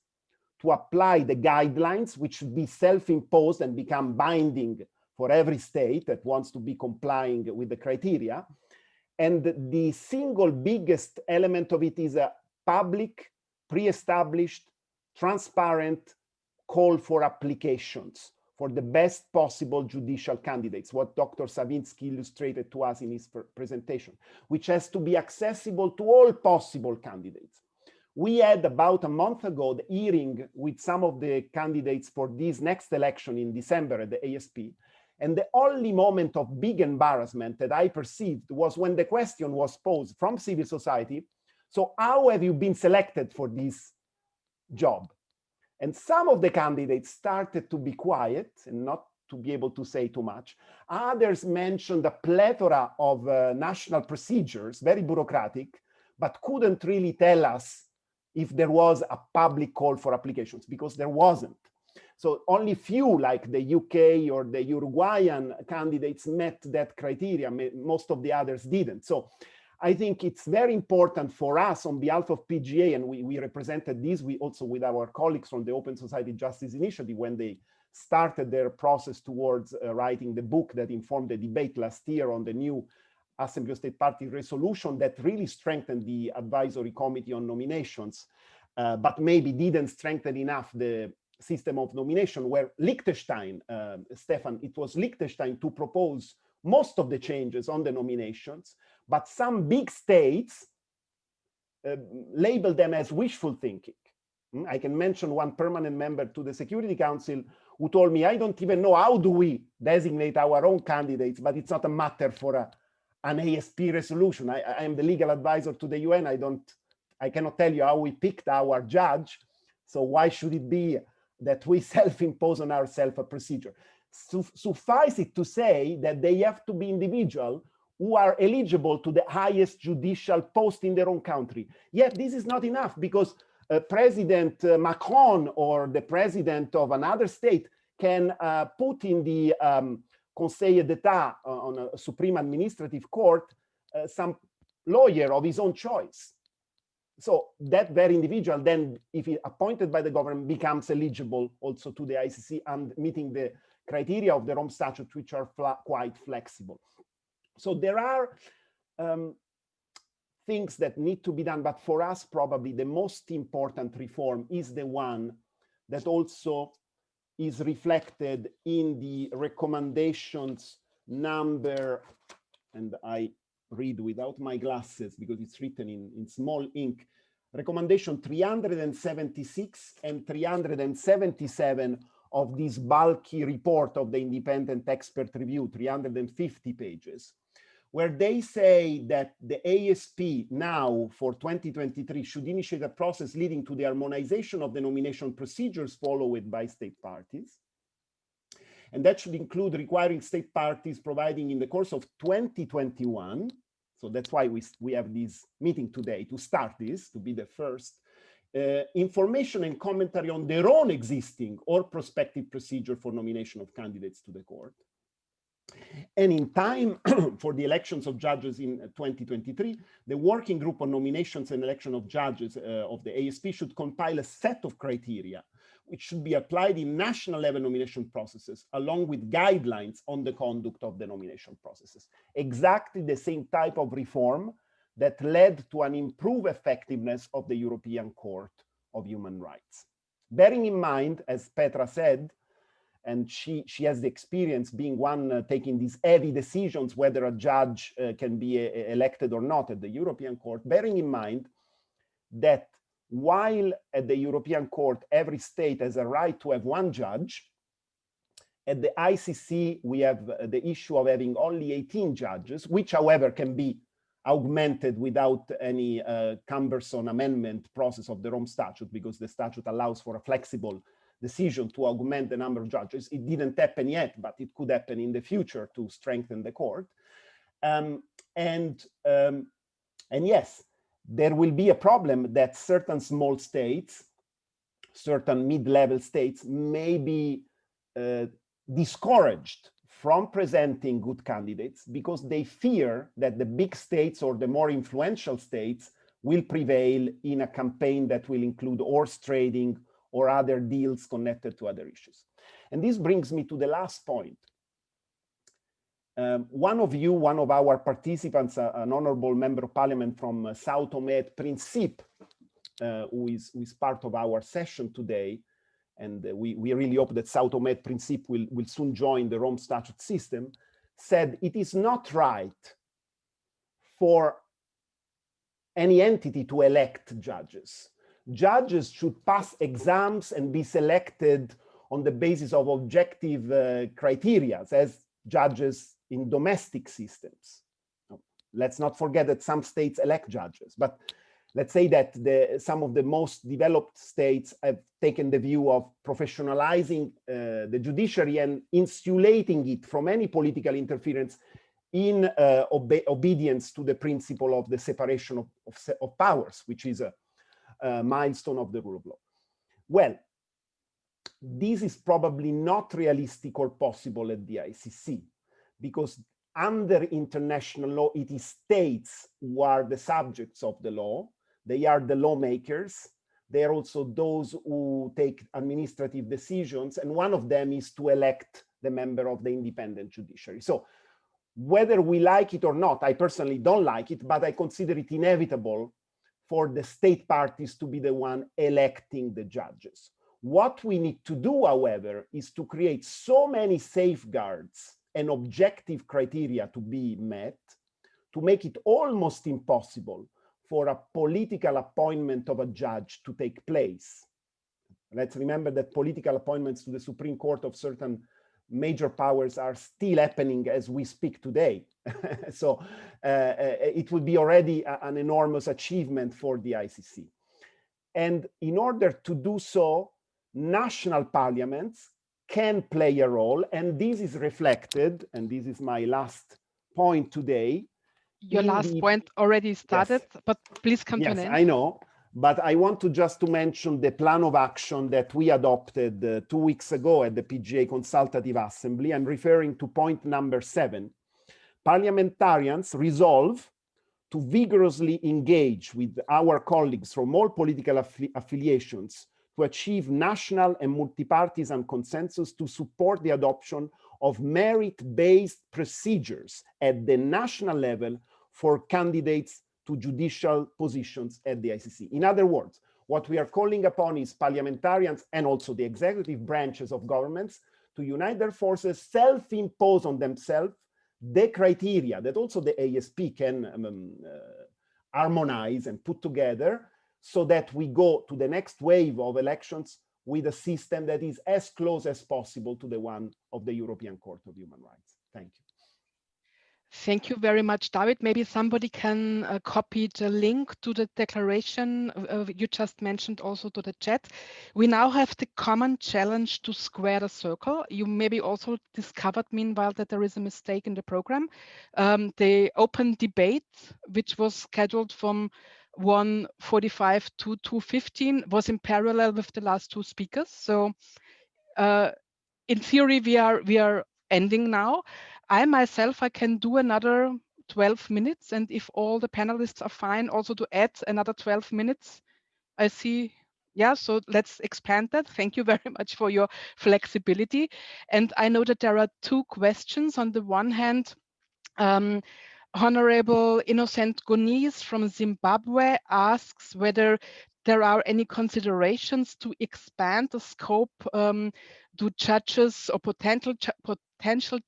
to apply the guidelines, which should be self-imposed and become binding for every state that wants to be complying with the criteria. And the single biggest element of it is a public, pre-established, transparent call for applications for the best possible judicial candidates, what Dr. Savinsky illustrated to us in his presentation, which has to be accessible to all possible candidates. We had about a month ago the hearing with some of the candidates for this next election in December at the ASP. And the only moment of big embarrassment that I perceived was when the question was posed from civil society, so how have you been selected for this job? And some of the candidates started to be quiet and not to be able to say too much. Others mentioned a plethora of national procedures, very bureaucratic, but couldn't really tell us if there was a public call for applications, because there wasn't. So only few, like the UK or the Uruguayan candidates, met that criteria. Most of the others didn't. So I think it's very important for us on behalf of PGA, and we represented this also with our colleagues from the Open Society Justice Initiative when they started their process towards writing the book that informed the debate last year on the new Assembly of State Party resolution that really strengthened the advisory committee on nominations, but maybe didn't strengthen enough the system of nomination, where Liechtenstein, Stefan, it was Liechtenstein to propose most of the changes on the nominations, but some big states labeled them as wishful thinking. I can mention one permanent member to the Security Council who told me, I don't even know how do we designate our own candidates, but it's not a matter for an ASP resolution. I am the legal advisor to the UN. I cannot tell you how we picked our judge. So why should it be that we self-impose on ourselves a procedure? Suffice it to say that they have to be individuals who are eligible to the highest judicial post in their own country. Yet this is not enough, because President Macron or the president of another state can put in the Conseil d'Etat on a Supreme Administrative Court some lawyer of his own choice. So that very individual then, if he appointed by the government, becomes eligible also to the ICC and meeting the criteria of the Rome Statute, which are quite flexible. So there are things that need to be done, but for us, probably the most important reform is the one that also is reflected in the recommendations number, and I read without my glasses because it's written in small ink, recommendation 376 and 377 of this bulky report of the independent expert review, 350 pages, where they say that the ASP now for 2023 should initiate a process leading to the harmonization of the nomination procedures followed by state parties. And that should include requiring state parties providing in the course of 2021, so that's why we have this meeting today to start this, to be the first, information and commentary on their own existing or prospective procedure for nomination of candidates to the court. And in time for the elections of judges in 2023, the working group on nominations and election of judges of the ASP should compile a set of criteria which should be applied in national level nomination processes, along with guidelines on the conduct of the nomination processes. Exactly the same type of reform that led to an improved effectiveness of the European Court of Human Rights. Bearing in mind, as Petra said, and she has the experience being one taking these heavy decisions whether a judge can be elected or not at the European Court, bearing in mind that while at the European Court every state has a right to have one judge, at the ICC we have the issue of having only 18 judges, which however can be augmented without any cumbersome amendment process of the Rome Statute, because the statute allows for a flexible decision to augment the number of judges. It didn't happen yet, but it could happen in the future to strengthen the court. And yes, there will be a problem that certain small states, certain mid-level states may be discouraged from presenting good candidates because they fear that the big states or the more influential states will prevail in a campaign that will include horse trading or other deals connected to other issues. And this brings me to the last point. One of our participants, an honorable member of parliament from Sao Tome and Principe, who is part of our session today, and we really hope that Sao Tome and Principe will soon join the Rome Statute system, said it is not right for any entity to elect judges. Judges should pass exams and be selected on the basis of objective criteria as judges in domestic systems. Let's not forget that some states elect judges, but let's say that some of the most developed states have taken the view of professionalizing the judiciary and insulating it from any political interference in obedience to the principle of the separation of powers, which is a milestone of the rule of law. Well, this is probably not realistic or possible at the ICC, because under international law, it is states who are the subjects of the law. They are the lawmakers. They are also those who take administrative decisions, and one of them is to elect the member of the independent judiciary. So whether we like it or not, I personally don't like it, but I consider it inevitable for the state parties to be the one electing the judges. What we need to do, however, is to create so many safeguards and objective criteria to be met to make it almost impossible for a political appointment of a judge to take place. Let's remember that political appointments to the Supreme Court of certain major powers are still happening as we speak today. So it would be already an enormous achievement for the ICC. And in order to do so, national parliaments can play a role, and this is reflected, and this is my last point today. Your last point already started, yes. But please come to an end. Yes, I know, but I want to just to mention the plan of action that we adopted 2 weeks ago at the PGA Consultative Assembly. I'm referring to point number 7. Parliamentarians resolve to vigorously engage with our colleagues from all political affiliations to achieve national and multi-partisan consensus to support the adoption of merit-based procedures at the national level for candidates to judicial positions at the ICC. In other words, what we are calling upon is parliamentarians and also the executive branches of governments to unite their forces, self-impose on themselves the criteria that also the ASP can harmonize and put together, so that we go to the next wave of elections with a system that is as close as possible to the one of the European Court of Human Rights. Thank you. Thank you very much, David. Maybe somebody can copy the link to the declaration you just mentioned also to the chat. We now have the common challenge to square the circle. You maybe also discovered meanwhile that there is a mistake in the program. The open debate, which was scheduled from 1:45 to 2:15, was in parallel with the last 2 speakers. So in theory, we are ending now. I myself, I can do another 12 minutes. And if all the panelists are fine, also to add another 12 minutes, I see. Yeah, so let's expand that. Thank you very much for your flexibility. And I know that there are 2 questions. On the one hand, Honorable Innocent Gonese from Zimbabwe asks whether there are any considerations to expand the scope to judges or potential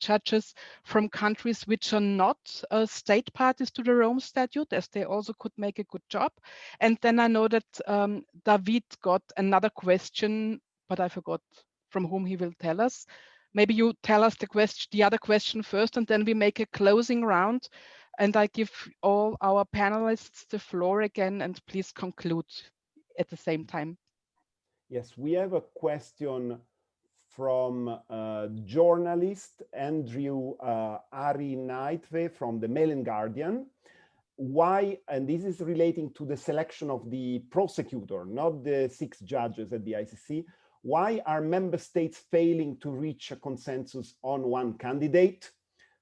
judges from countries which are not state parties to the Rome Statute, as they also could make a good job. And then I know that David got another question, but I forgot from whom he will tell us. Maybe you tell us the other question first, and then we make a closing round. And I give all our panelists the floor again, and please conclude at the same time. Yes, we have a question from journalist Andrew Ari-Naitve from the Mail and Guardian. Why, and this is relating to the selection of the prosecutor, not the 6 judges at the ICC, why are member states failing to reach a consensus on one candidate?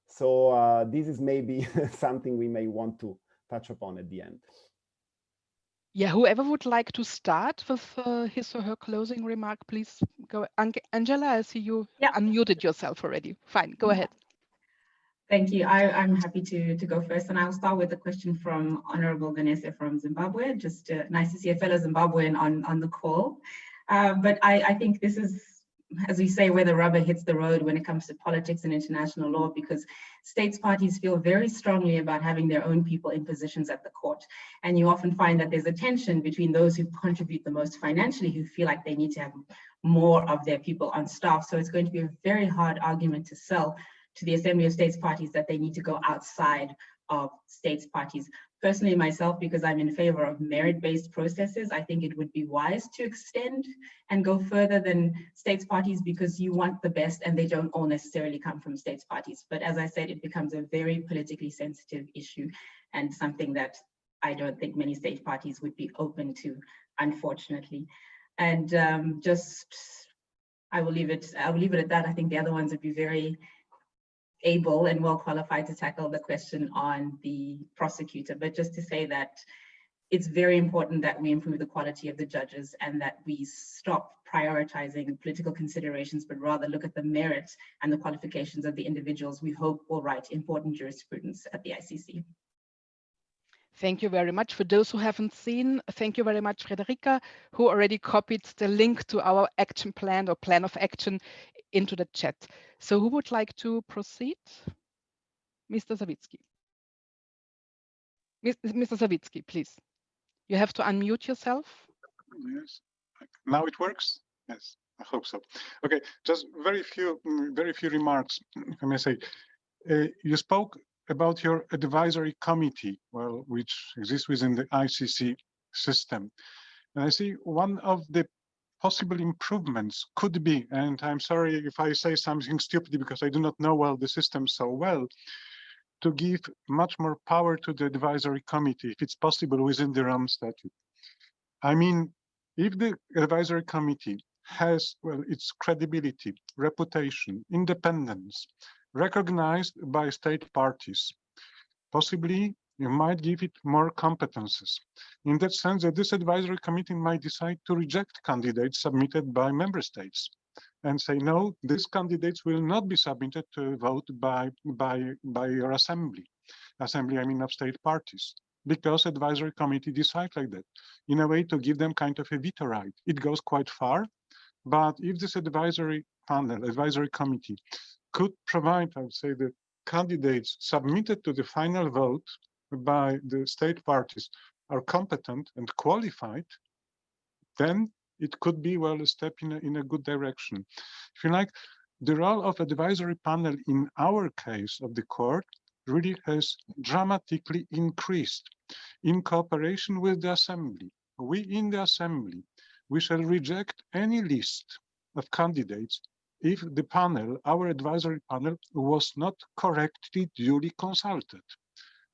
So this is maybe something we may want to touch upon at the end. Yeah, whoever would like to start with his or her closing remark, please go. Angela, I see you unmuted yourself already. Fine, go ahead. Thank you. I'm happy to go first, and I'll start with a question from Honorable Gonese from Zimbabwe. Just nice to see a fellow Zimbabwean on the call. But I think this is, as we say, where the rubber hits the road when it comes to politics and international law, because states parties feel very strongly about having their own people in positions at the court. And you often find that there's a tension between those who contribute the most financially, who feel like they need to have more of their people on staff. So it's going to be a very hard argument to sell to the Assembly of States Parties that they need to go outside of states parties. Personally, myself, because I'm in favor of merit-based processes, I think it would be wise to extend and go further than states parties, because you want the best and they don't all necessarily come from states parties. But as I said, it becomes a very politically sensitive issue and something that I don't think many state parties would be open to, unfortunately. And I will leave it at that. I think the other ones would be very able and well qualified to tackle the question on the prosecutor. But just to say that it's very important that we improve the quality of the judges and that we stop prioritizing political considerations, but rather look at the merits and the qualifications of the individuals we hope will write important jurisprudence at the ICC. Thank you very much. For those who haven't seen, thank you very much, Frederica, who already copied the link to our action plan or plan of action into the chat. So who would like to proceed? Mr. Sawicki. Mr. Sawicki, please. You have to unmute yourself. Yes. Now it works? Yes, I hope so. Okay, just very few remarks, I may say. You spoke about your advisory committee, well, which exists within the ICC system. And I see one of the possible improvements could be, and I'm sorry if I say something stupid because I do not know well the system so well, to give much more power to the advisory committee, if it's possible within the Rome Statute. I mean, if the advisory committee has, well, its credibility, reputation, independence, recognized by state parties, possibly you might give it more competences. In that sense, that this advisory committee might decide to reject candidates submitted by member states and say, no, these candidates will not be submitted to a vote by your assembly, I mean of state parties, because advisory committee decide like that, in a way to give them kind of a veto right. It goes quite far, but if this advisory panel, advisory committee could provide, I would say, the candidates submitted to the final vote by the state parties are competent and qualified, then it could be, well, a step in a good direction. If you like, the role of advisory panel in our case of the court really has dramatically increased in cooperation with the assembly. We in the assembly, we shall reject any list of candidates if the panel, our advisory panel, was not correctly duly consulted.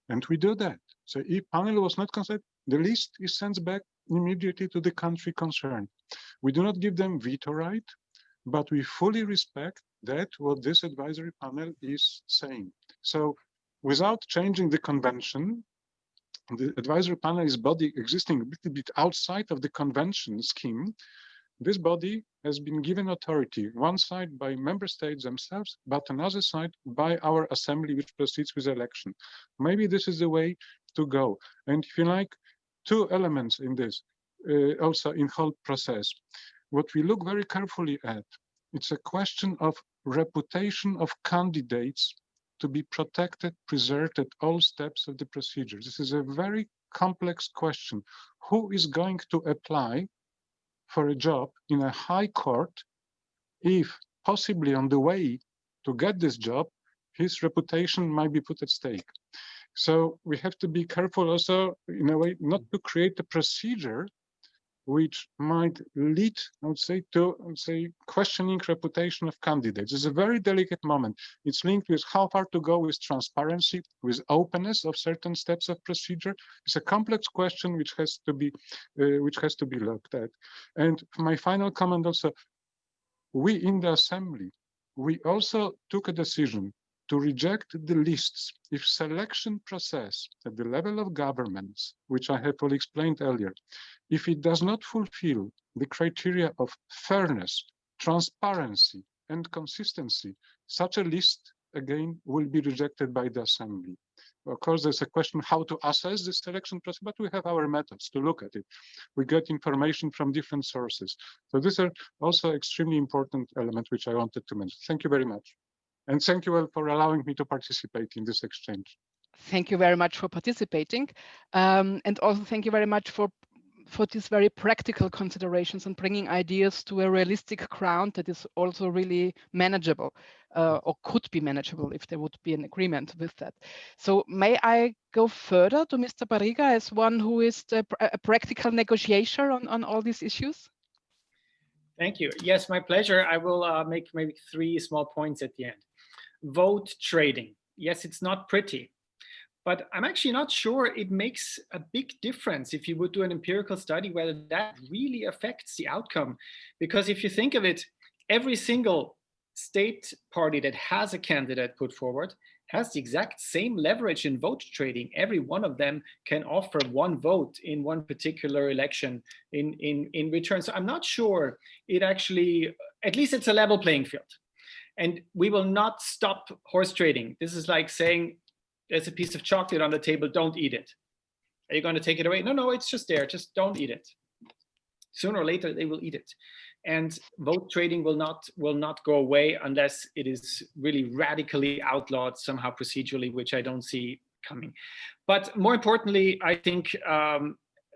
And we do that. So if panel was not consulted, the list is sent back immediately to the country concerned. We do not give them veto right, but we fully respect that what this advisory panel is saying. So without changing the convention, the advisory panel is body existing a little bit outside of the convention scheme. This body has been given authority, one side by member states themselves, but another side by our assembly, which proceeds with election. Maybe this is the way to go. And if you like, two elements in this, also in whole process. What we look very carefully at, it's a question of reputation of candidates to be protected, preserved at all steps of the procedure. This is a very complex question. Who is going to apply for a job in a high court if possibly on the way to get this job, his reputation might be put at stake? So we have to be careful also, in a way, not to create a procedure which might lead, I would say, to questioning reputation of candidates. It's a very delicate moment. It's linked with how far to go with transparency, with openness of certain steps of procedure. It's a complex question which has to be looked at. And my final comment also, we in the assembly, we also took a decision to reject the lists if selection process at the level of governments, which I have already explained earlier, if it does not fulfill the criteria of fairness, transparency, and consistency, such a list, again, will be rejected by the assembly. of course, there's a question how to assess this selection process, but we have our methods to look at it. We get information from different sources. So these are also extremely important elements which I wanted to mention. Thank you very much. And thank you all for allowing me to participate in this exchange. Thank you very much for participating. And also thank you very much for these very practical considerations and bringing ideas to a realistic ground that is also really manageable or could be manageable if there would be an agreement with that. So may I go further to Mr. Barriga as one who is a practical negotiator on all these issues? Thank you. Yes, my pleasure. I will make maybe 3 small points at the end. Vote trading. Yes, it's not pretty, but I'm actually not sure it makes a big difference if you would do an empirical study whether that really affects the outcome. Because if you think of it, every single state party that has a candidate put forward has the exact same leverage in vote trading. Every one of them can offer 1 vote in one particular election in return. So I'm not sure it actually, at least it's a level playing field. And we will not stop horse trading. This is like saying, there's a piece of chocolate on the table, don't eat it. Are you going to take it away? No, no, it's just there, just don't eat it. Sooner or later, they will eat it. And vote trading will not go away unless it is really radically outlawed somehow procedurally, which I don't see coming. But more importantly, I think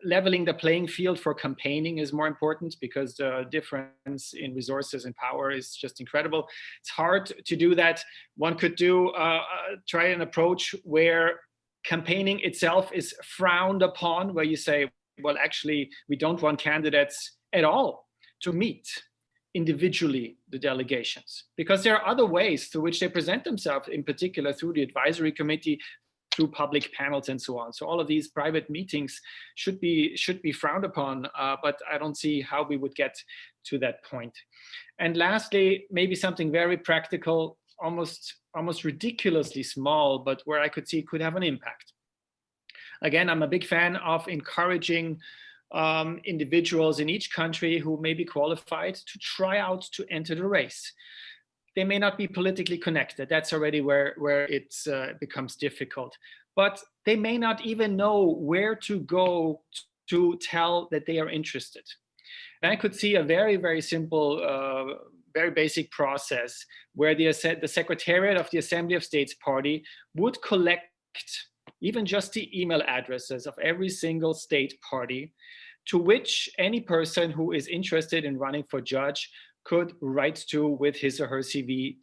leveling the playing field for campaigning is more important because the difference in resources and power is just incredible. It's hard to do that. One could try an approach where campaigning itself is frowned upon, where you say, well, actually, we don't want candidates at all to meet individually the delegations, because there are other ways through which they present themselves, in particular through the advisory committee, through public panels and so on. So all of these private meetings should be frowned upon, but I don't see how we would get to that point. And lastly, maybe something very practical, almost ridiculously small, but where I could see could have an impact. Again, I'm a big fan of encouraging individuals in each country who may be qualified to try out to enter the race. They may not be politically connected. That's already where it becomes difficult. But they may not even know where to go to tell that they are interested. And I could see a very, very simple, very basic process where the Secretariat of the Assembly of States Party would collect even just the email addresses of every single state party to which any person who is interested in running for judge could write to with his or her CV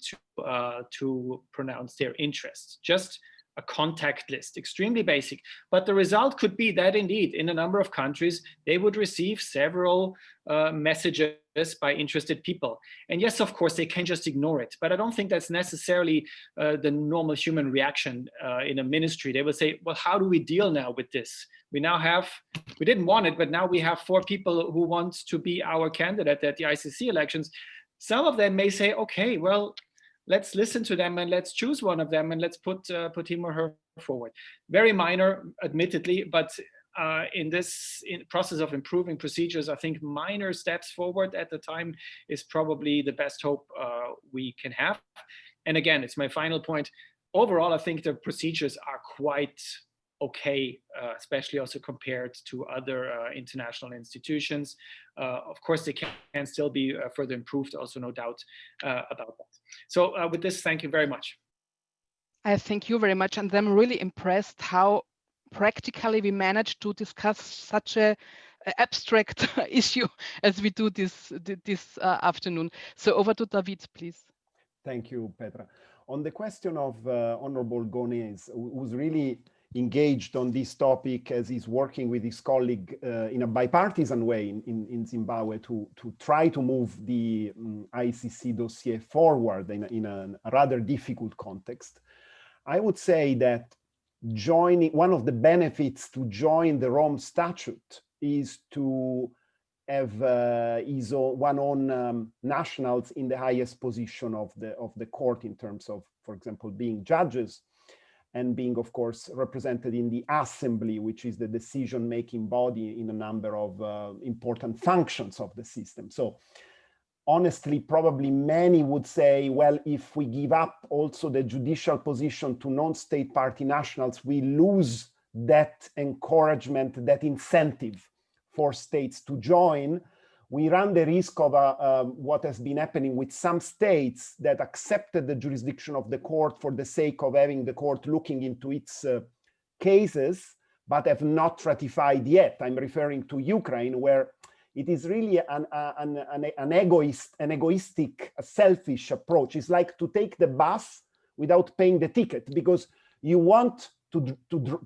to pronounce their interests. Just a contact list, extremely basic. But the result could be that indeed, in a number of countries, they would receive several messages by interested people. And yes, of course, they can just ignore it. But I don't think that's necessarily the normal human reaction in a ministry. They would say, well, how do we deal now with this? We didn't want it, but now we have 4 people who want to be our candidate at the ICC elections. Some of them may say, okay, well, let's listen to them and let's choose one of them and let's put him or her forward. Very minor, admittedly, but in this process of improving procedures, I think minor steps forward at the time is probably the best hope we can have. And again, it's my final point. Overall, I think the procedures are quite okay, especially also compared to other international institutions. Of course, they can still be further improved, also no doubt about that. So with this, thank you very much. I thank you very much, and I'm really impressed how practically we managed to discuss such a abstract issue as we do this afternoon. So over to David, please. Thank you, Petra. On the question of Honorable Gonese, who's really engaged on this topic as he's working with his colleague in a bipartisan way in Zimbabwe to try to move the ICC dossier forward in a rather difficult context. I would say that one of the benefits to join the Rome Statute is to have his own nationals in the highest position of the court in terms of, for example, being judges and being, of course, represented in the assembly, which is the decision-making body in a number of important functions of the system. So honestly, probably many would say, well, if we give up also the judicial position to non-state party nationals, we lose that encouragement, that incentive for states to join. We run the risk of what has been happening with some states that accepted the jurisdiction of the court for the sake of having the court looking into its cases, but have not ratified yet. I'm referring to Ukraine, where it is really an egoistic, a selfish approach. It's like to take the bus without paying the ticket, because you want to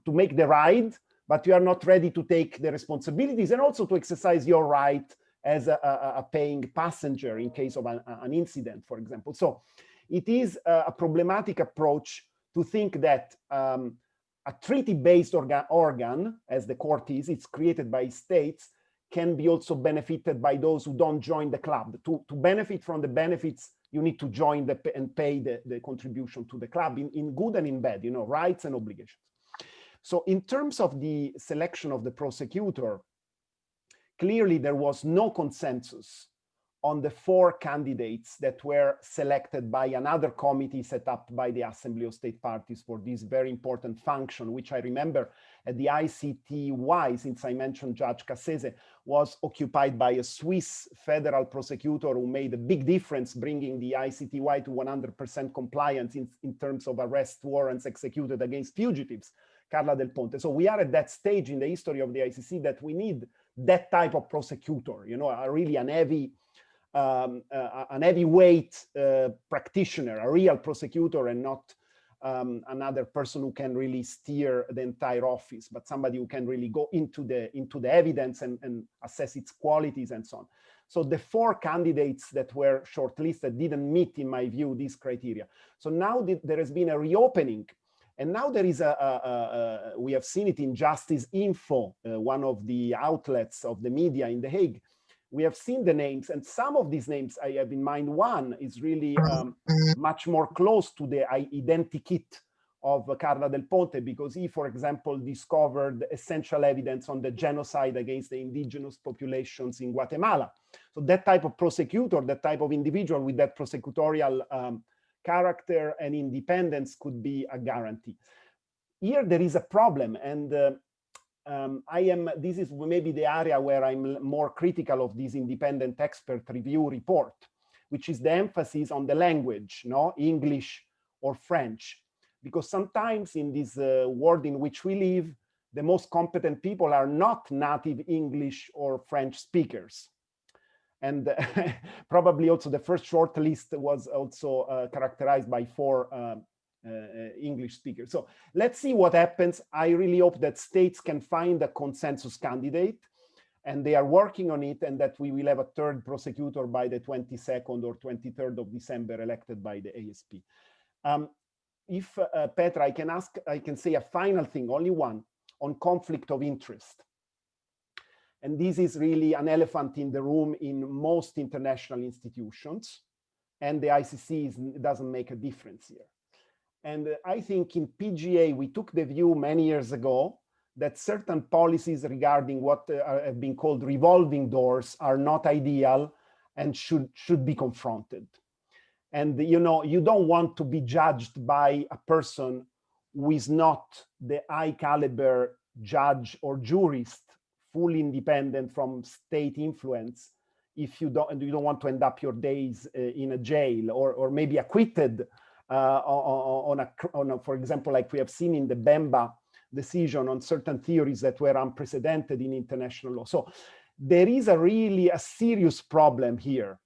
make the ride, but you are not ready to take the responsibilities and also to exercise your right as a paying passenger in case of an incident, for example. So it is a problematic approach to think that a treaty-based organ, as the court is, it's created by states, can be also benefited by those who don't join the club. To benefit from the benefits, you need to join and pay the contribution to the club in good and in bad, rights and obligations. So in terms of the selection of the prosecutor, clearly there was no consensus on the 4 candidates that were selected by another committee set up by the Assembly of State Parties for this very important function, which I remember at the ICTY, since I mentioned Judge Cassese, was occupied by a Swiss federal prosecutor who made a big difference, bringing the ICTY to 100% compliance in terms of arrest warrants executed against fugitives, Carla Del Ponte. So we are at that stage in the history of the ICC that we need that type of prosecutor, really an heavyweight practitioner, a real prosecutor, and not another person who can really steer the entire office, but somebody who can really go into the evidence and assess its qualities and so on. So the 4 candidates that were shortlisted didn't meet, in my view, these criteria. So now there has been a reopening. And now there is we have seen it in Justice Info, one of the outlets of the media in The Hague. We have seen the names, and some of these names I have in mind. One is really much more close to the identikit of Carla Del Ponte, because he, for example, discovered essential evidence on the genocide against the indigenous populations in Guatemala. So that type of prosecutor, that type of individual with that prosecutorial character and independence could be a guarantee. Here there is a problem, and this is maybe the area where I'm more critical of this independent expert review report, which is the emphasis on the language, English or French, because sometimes in this world in which we live, the most competent people are not native English or French speakers. And probably also the first short list was also characterized by 4 English speakers. So let's see what happens. I really hope that states can find a consensus candidate, and they are working on it, and that we will have a 3rd prosecutor by the 22nd or 23rd of December elected by the ASP. If Petra, I can say a final thing, only one, on conflict of interest. And this is really an elephant in the room in most international institutions, and the ICC doesn't make a difference here. And I think in PGA, we took the view many years ago that certain policies regarding what have been called revolving doors are not ideal and should be confronted. And you don't want to be judged by a person who is not the high caliber judge or jurist, fully independent from state influence, if you don't want to end up your days in a jail, or maybe acquitted for example, like we have seen in the Bemba decision on certain theories that were unprecedented in international law. So there is really a serious problem here,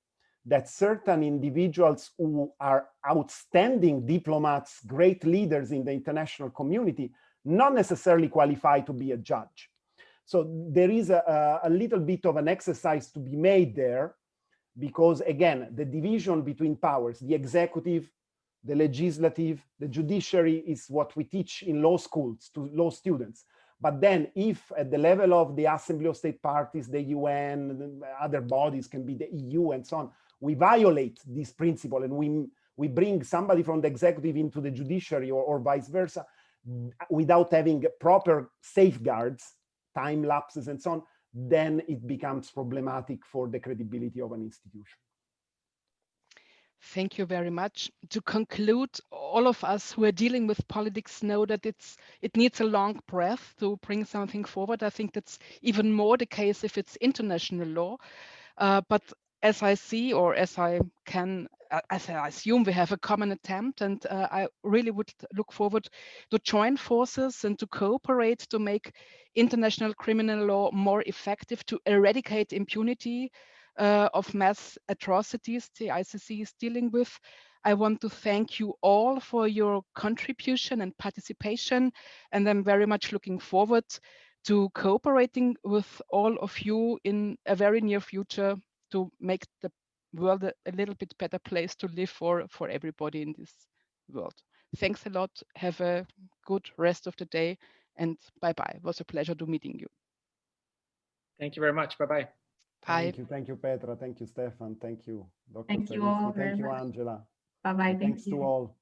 that certain individuals who are outstanding diplomats, great leaders in the international community, not necessarily qualify to be a judge. So there is a little bit of an exercise to be made there, because again, the division between powers, the executive, the legislative, the judiciary, is what we teach in law schools to law students. But then if at the level of the Assembly of State Parties, the UN, other bodies, can be the EU and so on, we violate this principle, and we bring somebody from the executive into the judiciary, or vice versa, without having proper safeguards, time lapses and so on, then it becomes problematic for the credibility of an institution. Thank you very much. To conclude, all of us who are dealing with politics know that it needs a long breath to bring something forward. I think that's even more the case if it's international law. But as I see, or as I assume, we have a common attempt, and I really would look forward to join forces and to cooperate to make international criminal law more effective, to eradicate impunity of mass atrocities the ICC is dealing with. I want to thank you all for your contribution and participation, and I'm very much looking forward to cooperating with all of you in a very near future to make the world a little bit better place to live for everybody in this world. Thanks a lot. Have a good rest of the day, and bye-bye. It was a pleasure to meeting you. Thank you very much. Bye-bye. Bye. Thank you, Petra. Thank you, Stefan. Thank you, Dr. Thank you all Thank you, very much. Angela. Bye-bye. Thanks to all.